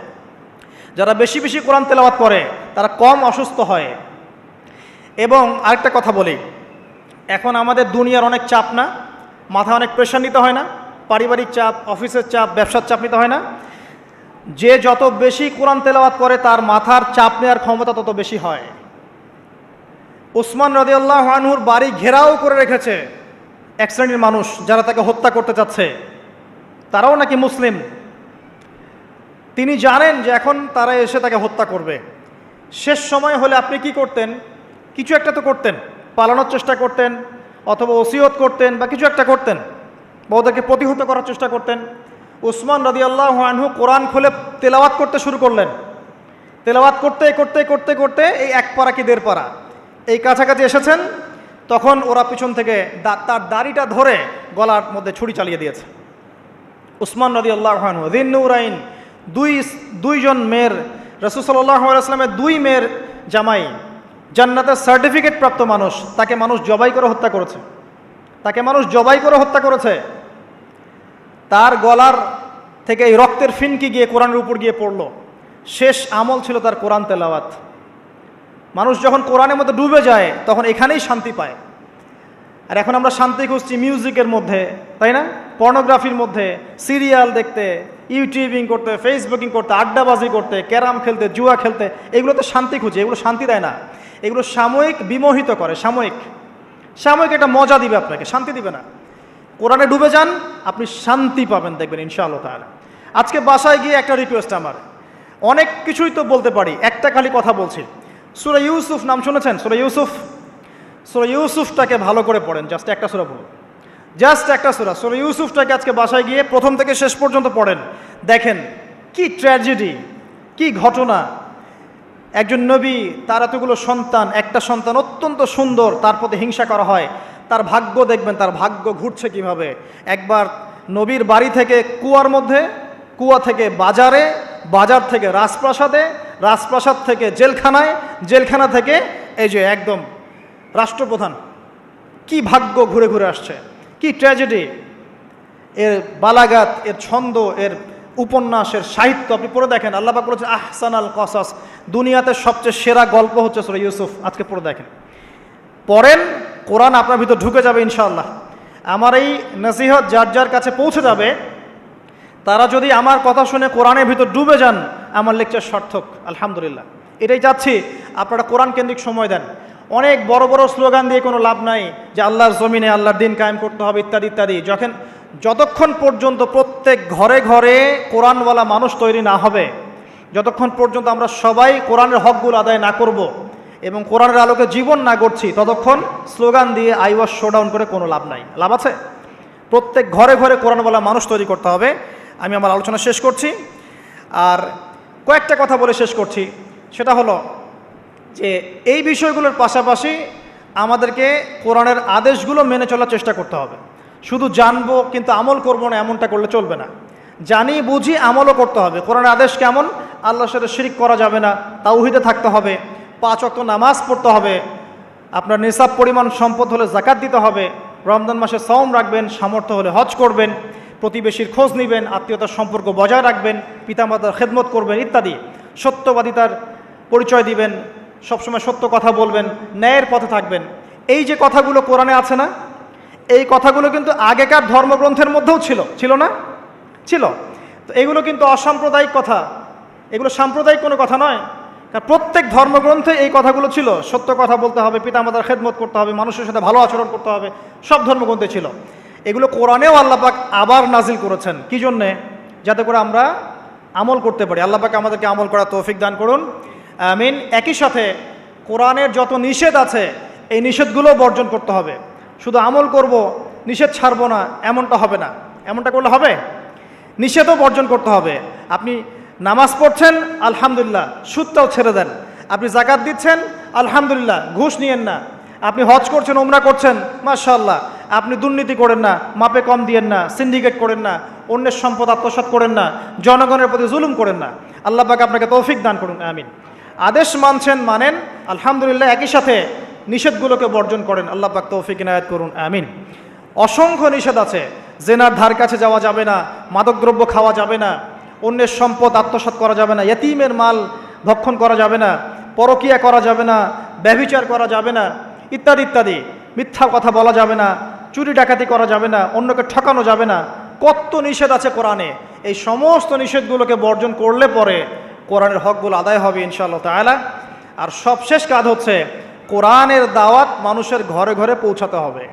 যারা বেশি বেশি কোরআন তেলাওয়াত করে তারা কম অসুস্থ হয়। এবং আরেকটা কথা বলি, এখন আমাদের দুনিয়ার অনেক চাপ না, মাথায় অনেক প্রেশার নিতে হয় না, পারিবারিক চাপ, অফিসের চাপ, ব্যবসার চাপ নিতে হয় না। যে যত বেশি কোরআন তেলাওয়াত করে তার মাথার চাপ নেওয়ার ক্ষমতা তত বেশি হয়। উসমান রাদিয়াল্লাহু আনহুর বাড়ি ঘেরাও করে রেখেছে এক শ্রেণীর মানুষ, যারা তাকে হত্যা করতে চাচ্ছে, তারাও নাকি মুসলিম। তিনি জানেন যে এখন তারা এসে তাকে হত্যা করবে। শেষ সময় হলে আপনি কি করতেন? কিছু একটা তো করতেন, পালানোর চেষ্টা করতেন, অথবা ওসিয়ত করতেন, বা কিছু একটা করতেন, বা ওদেরকে প্রতিহত করার চেষ্টা করতেন। উসমান রাদিয়াল্লাহু আনহু কোরআন খুলে তেলাওয়াত করতে শুরু করলেন। তেলাওয়াত করতে করতে করতে করতে এই 1 পারা কি 1.5 পারা এই কাছাকাছি এসেছেন। তখন ওরা পিছন থেকে তার দাড়িটা ধরে গলার মধ্যে ছুরি চালিয়ে দিয়েছে। উসমান রাদিয়াল্লাহু আনহু যিন নূরাইন, দুইজন মেয়ের, রাসূল সাল্লাল্লাহু আলাইহি ওয়াসাল্লামের দুই মেয়ের জামাই, জান্নাতের সার্টিফিকেট প্রাপ্ত মানুষ, তাকে মানুষ জবাই করে হত্যা করেছে। তাকে মানুষ জবাই করে হত্যা করেছে। তার গলার থেকে এই রক্তের ফিনকি গিয়ে কোরআনের উপর গিয়ে পড়ল। শেষ আমল ছিল তার কোরআন তেলাওয়াত। মানুষ যখন কোরআনের মধ্যে ডুবে যায় তখন এখানেই শান্তি পায়। আর এখন আমরা শান্তি খুঁজছি মিউজিকের মধ্যে, তাই না? পর্নোগ্রাফির মধ্যে, সিরিয়াল দেখতে, ইউটিউবিং করতে, ফেসবুকিং করতে, আড্ডাবাজি করতে, ক্যারাম খেলতে, জুয়া খেলতে, এগুলোতে শান্তি খুঁজে। এগুলো শান্তি দেয় না, এগুলো সাময়িক বিমোহিত করে। সাময়িক একটা মজা দিবে আপনাকে, শান্তি দিবে না। কোরআনে ডুবে যান, আপনি শান্তি পাবেন, দেখবেন ইনশাআল্লাহ তাআলা। আজকে বাসায় গিয়ে একটা রিকোয়েস্ট আমার, অনেক কিছুই তো বলতে পারি, একটা খালি কথা বলছি। সূরা ইউসুফ নাম শুনেছেন? সূরা ইউসুফটাকে ভালো করে পড়েন। জাস্ট একটা সূরা পড়ুন, জাস্ট একটা সূরা ইউসুফটাকে আজকে বাসায় গিয়ে প্রথম থেকে শেষ পর্যন্ত পড়েন। দেখেন কি ট্র্যাজেডি, কি ঘটনা। একজন নবী, তার এতগুলো সন্তান, একটা সন্তান অত্যন্ত সুন্দর, তার প্রতি হিংসা করা হয়। তার ভাগ্য দেখবেন, তার ভাগ্য ঘুরছে কিভাবে। একবার নবীর বাড়ি থেকে কুয়ার মধ্যে, কুয়া থেকে বাজারে, বাজার থেকে রাজপ্রাসাদে, রাজপ্রাসাদ থেকে জেলখানায়, জেলখানা থেকে এই যে একদম রাষ্ট্রপ্রধান। কি ভাগ্য ঘুরে ঘুরে আসছে, কি ট্র্যাজেডি। এর বালাগাত, এর ছন্দ, এর উপন্যাসের সাহিত্য আপনি পড়ে দেখেন। আল্লাহ পাক বলেছেন আহসানাল কসাস, দুনিয়াতে সবচেয়ে সেরা গল্প হচ্ছে সূরা ইউসুফ। আজকে পড়ে দেখেন, পড়েন, কোরআন আপনার ভিতর ঢুকে যাবে ইনশাআল্লাহ। আমার এই নসিহত যার যার কাছে পৌঁছে যাবে, তারা যদি আমার কথা শুনে কোরআনের ভিতর ডুবে যান, আমার লেকচার সার্থক, আলহামদুলিল্লাহ। এটাই চাচ্ছি, আপনারা কোরআন কেন্দ্রিক সময় দেন। অনেক বড় বড় স্লোগান দিয়ে কোনো লাভ নাই যে আল্লাহর জমিনে আল্লাহর দিন কায়েম করতে হবে ইত্যাদি ইত্যাদি। যতক্ষণ পর্যন্ত প্রত্যেক ঘরে ঘরে কোরআনওয়ালা মানুষ তৈরি না হবে, যতক্ষণ পর্যন্ত আমরা সবাই কোরআনের হকগুলো আদায় না করব এবং কোরআনের আলোকে জীবন না গড়ছি, ততক্ষণ স্লোগান দিয়ে আইওয়াস শোডাউন করে কোনো লাভ নাই। লাভ আছে? প্রত্যেক ঘরে ঘরে কোরআনওয়ালা মানুষ তৈরি করতে হবে। আমি আমার আলোচনা শেষ করছি, আর কয়েকটা কথা বলে শেষ করছি। সেটা হলো যে এই বিষয়গুলোর পাশাপাশি আমাদেরকে কোরআনের আদেশগুলো মেনে চলার চেষ্টা করতে হবে। শুধু জানবো কিন্তু আমল করব না, এমনটা করলে চলবে না। জানি বুঝি আমলও করতে হবে। কোরআনের আদেশ কেমন? আল্লাহর সাথে শিরক করা যাবে না, তাওহীদে থাকতে হবে, 5 ওয়াক্ত নামাজ পড়তে হবে, আপনার নিসাব পরিমাণ সম্পদ হলে যাকাত দিতে হবে, রমজান মাসে সওম রাখবেন, সামর্থ্য হলে হজ করবেন, প্রতিবেশীর খোঁজ নেবেন, আত্মীয়তার সম্পর্ক বজায় রাখবেন, পিতামাতার খেদমত করবেন ইত্যাদি। সত্যবাদিতার পরিচয় দিবেন, সবসময় সত্য কথা বলবেন, ন্যায়ের পথে থাকবেন। এই যে কথাগুলো কোরআনে আছে না, এই কথাগুলো কিন্তু আগেকার ধর্মগ্রন্থের মধ্যেও ছিল না? ছিল। তো এগুলো কিন্তু অসাম্প্রদায়িক কথা, এগুলো সাম্প্রদায়িক কোনো কথা নয়। কারণ প্রত্যেক ধর্মগ্রন্থে এই কথাগুলো ছিল। সত্য কথা বলতে হবে, পিতামাতার খেদমত করতে হবে, মানুষের সাথে ভালো আচরণ করতে হবে, সব ধর্মগ্রন্থে ছিল। এগুলো কোরআনেও আল্লাহ পাক আবার নাজিল করেছেন। কি জন্যে? যাতে করে আমরা আমল করতে পারি। আল্লাহ পাক আমাদেরকে আমল করার তৌফিক দান করুন, আমিন। একই সাথে কোরআনের যত নিষেধ আছে, এই নিষেধগুলোও বর্জন করতে হবে। শুধু আমল করব, নিষেধ ছাড়ব না, এমনটা হবে না। এমনটা করলে হবে? নিষেধও বর্জন করতে হবে। আপনি নামাজ পড়ছেন, আলহামদুলিল্লাহ, সুদটাও ছেড়ে দেন। আপনি যাকাত দিচ্ছেন, আলহামদুলিল্লাহ, ঘুষ নিয়েন না। আপনি হজ করছেন, উমরা করছেন, মাশাআল্লাহ, আপনি দুর্নীতি করেন না, মাপে কম দিয়েন না, সিন্ডিকেট করেন না, অন্যের সম্পদ আত্মসাৎ করেন না, জনগণের প্রতি জুলুম করেন না। আল্লাহ পাক আপনাকে তৌফিক দান করুন, আমিন। আদেশ মানছেন, মানেন, আলহামদুলিল্লাহ, একই সাথে নিষেধগুলোকে বর্জন করেন। আল্লাহ পাক তৌফিক ইনায়াত করুন, আমিন। অসংখ্য নিষেধ আছে। জেনার ধার কাছে যাওয়া যাবে না, মাদকদ্রব্য খাওয়া যাবে না, অন্যের সম্পদ আত্মসাৎ করা যাবে না, ইয়তীমের মাল ভক্ষণ করা যাবে না, পরকিয়া করা যাবে না, ব্যভিচার করা যাবে না, ইত্যাদি ইত্যাদি। মিথ্যা কথা বলা যাবে না, চুরি ডাকাতি করা যাবে না, অন্যকে ঠকানো যাবে না। কত নিষেধ আছে কোরআনে। এই সমস্ত নিষেধগুলোকে বর্জন করলে পরে কোরআনের হকগুলো আদায় হবে ইনশাআল্লাহ তাআলা। আর সবশেষ কাজ হচ্ছে কোরআনের দাওয়াত মানুষের ঘরে ঘরে পৌঁছাতে হবে।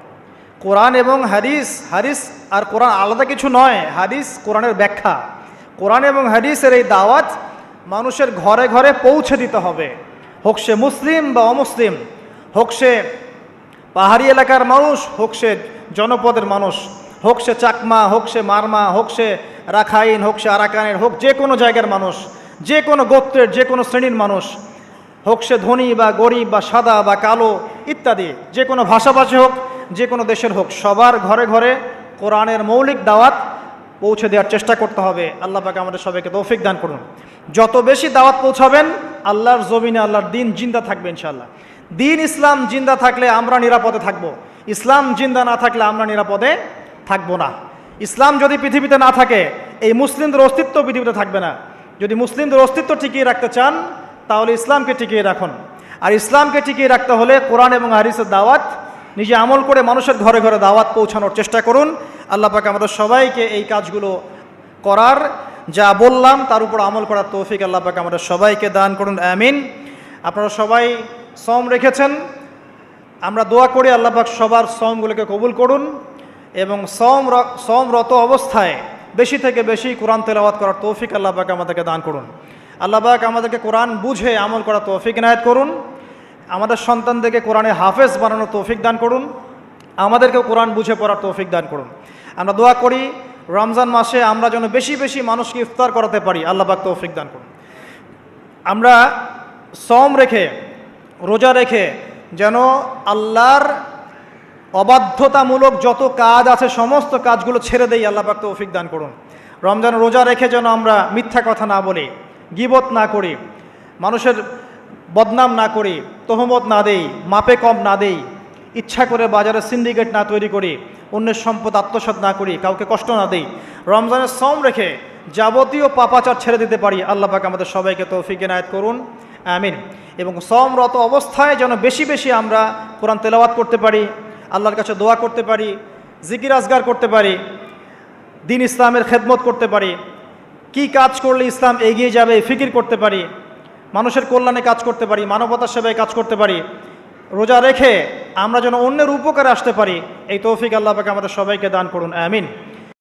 কোরআন এবং হাদিস, হাদিস আর কোরআন আলাদা কিছু নয়। হাদিস কোরআনের ব্যাখ্যা, কোরআন এবং হাদিসের এই দাওয়াত মানুষের ঘরে ঘরে পৌঁছে দিতে হবে। হোক সে মুসলিম বা অমুসলিম, হোক সে পাহাড়ি এলাকার মানুষ, হোক সে জনপদের মানুষ, হোক সে চাকমা, হোক সে মারমা, হোক সে রাখাইন, হোক সে আরাকানের, হোক যে কোনো জায়গার মানুষ, যে কোনো গোত্রের, যে কোনো শ্রেণীর মানুষ, হোক সে ধনী বা গরিব বা সাদা বা কালো ইত্যাদি, যে কোনো ভাষাভাষী হোক, যে কোনো দেশের হোক, সবার ঘরে ঘরে কোরআনের মৌলিক দাওয়াত পৌঁছে দেওয়ার চেষ্টা করতে হবে। আল্লাহ পাক আমাদের সবাইকে তৌফিক দান করুন। যত বেশি দাওয়াত পৌঁছাবেন, আল্লাহর জমিনে আল্লাহর দিন জিন্দা থাকবে ইনশাআল্লাহ। দিন ইসলাম জিন্দা থাকলে আমরা নিরাপদে থাকব, ইসলাম জিন্দা না থাকলে আমরা নিরাপদে থাকব না। ইসলাম যদি পৃথিবীতে না থাকে, এই মুসলিমদের অস্তিত্ব পৃথিবীতে থাকবে না। যদি মুসলিমদের অস্তিত্ব টিকিয়ে রাখতে চান, তাহলে ইসলামকে টিকিয়ে রাখুন। আর ইসলামকে টিকিয়ে রাখতে হলে কোরআন এবং হাদিসের দাওয়াত নিজে আমল করে মানুষের ঘরে ঘরে দাওয়াত পৌঁছানোর চেষ্টা করুন। আল্লাহ পাক আমাদের সবাইকে এই কাজগুলো করার, যা বললাম তার উপর আমল করার তৌফিক আল্লাহ পাক আমাদের সবাইকে দান করুন, আমিন। আপনারা সবাই সওম রেখেছেন, আমরা দোয়া করি আল্লাহ পাক সবার সওমগুলোকে কবুল করুন এবং সওমরত অবস্থায় বেশি থেকে বেশি কোরআন তেলাওয়াত করার তৌফিক আল্লাহ পাক আমাদেরকে দান করুন। আল্লাহ পাক আমাদেরকে কোরআন বুঝে আমল করার তৌফিক ইনায়েত করুন। আমাদের সন্তানদেরকে কোরআনে হাফেজ বানানোর তৌফিক দান করুন। আমাদেরকেও কোরআন বুঝে পড়ার তৌফিক দান করুন। আমরা দোয়া করি রমজান মাসে আমরা যেন বেশি বেশি মানুষকে ইফতার করাতে পারি, আল্লাহ পাক তৌফিক দান করুন। আমরা সওম রেখে, রোজা রেখে যেন আল্লাহর অবাধ্যতামূলক যত কাজ আছে সমস্ত কাজগুলো ছেড়ে দেই, আল্লাহ পাক তৌফিক দান করুন। রমজান রোজা রেখে যেন আমরা মিথ্যা কথা না বলি, গীবত না করি, মানুষের বদনাম না করি, তহমত না দেই, মাপে কম না দেই, ইচ্ছা করে বাজারে সিন্ডিকেট না তৈরি করি, অন্যের সম্পদ আত্মসাৎ না করি, কাউকে কষ্ট না দেই। রমজানের সওম রেখে যাবতীয় পাপাচার ছেড়ে দিতে পারি, আল্লাহ পাক আমাদের সবাইকে তৌফিক ইনায়েত করুন, আমিন। এবং সওমরত অবস্থায় যেন বেশি বেশি আমরা কোরআন তেলাওয়াত করতে পারি, আল্লাহর কাছে দোয়া করতে পারি, জিকির আজগার করতে পারি, দিন ইসলামের খেদমত করতে পারি, কি কাজ করলে ইসলাম এগিয়ে যাবে ফিকির করতে পারি, মানুষের কল্যাণে কাজ করতে পারি, মানবতার সেবায় কাজ করতে পারি। রোজা রেখে আমরা যেন অন্যের উপকারে আসতে পারি, এই তৌফিক আল্লাহ পাক আমাদের সবাইকে দান করুন, আমিন।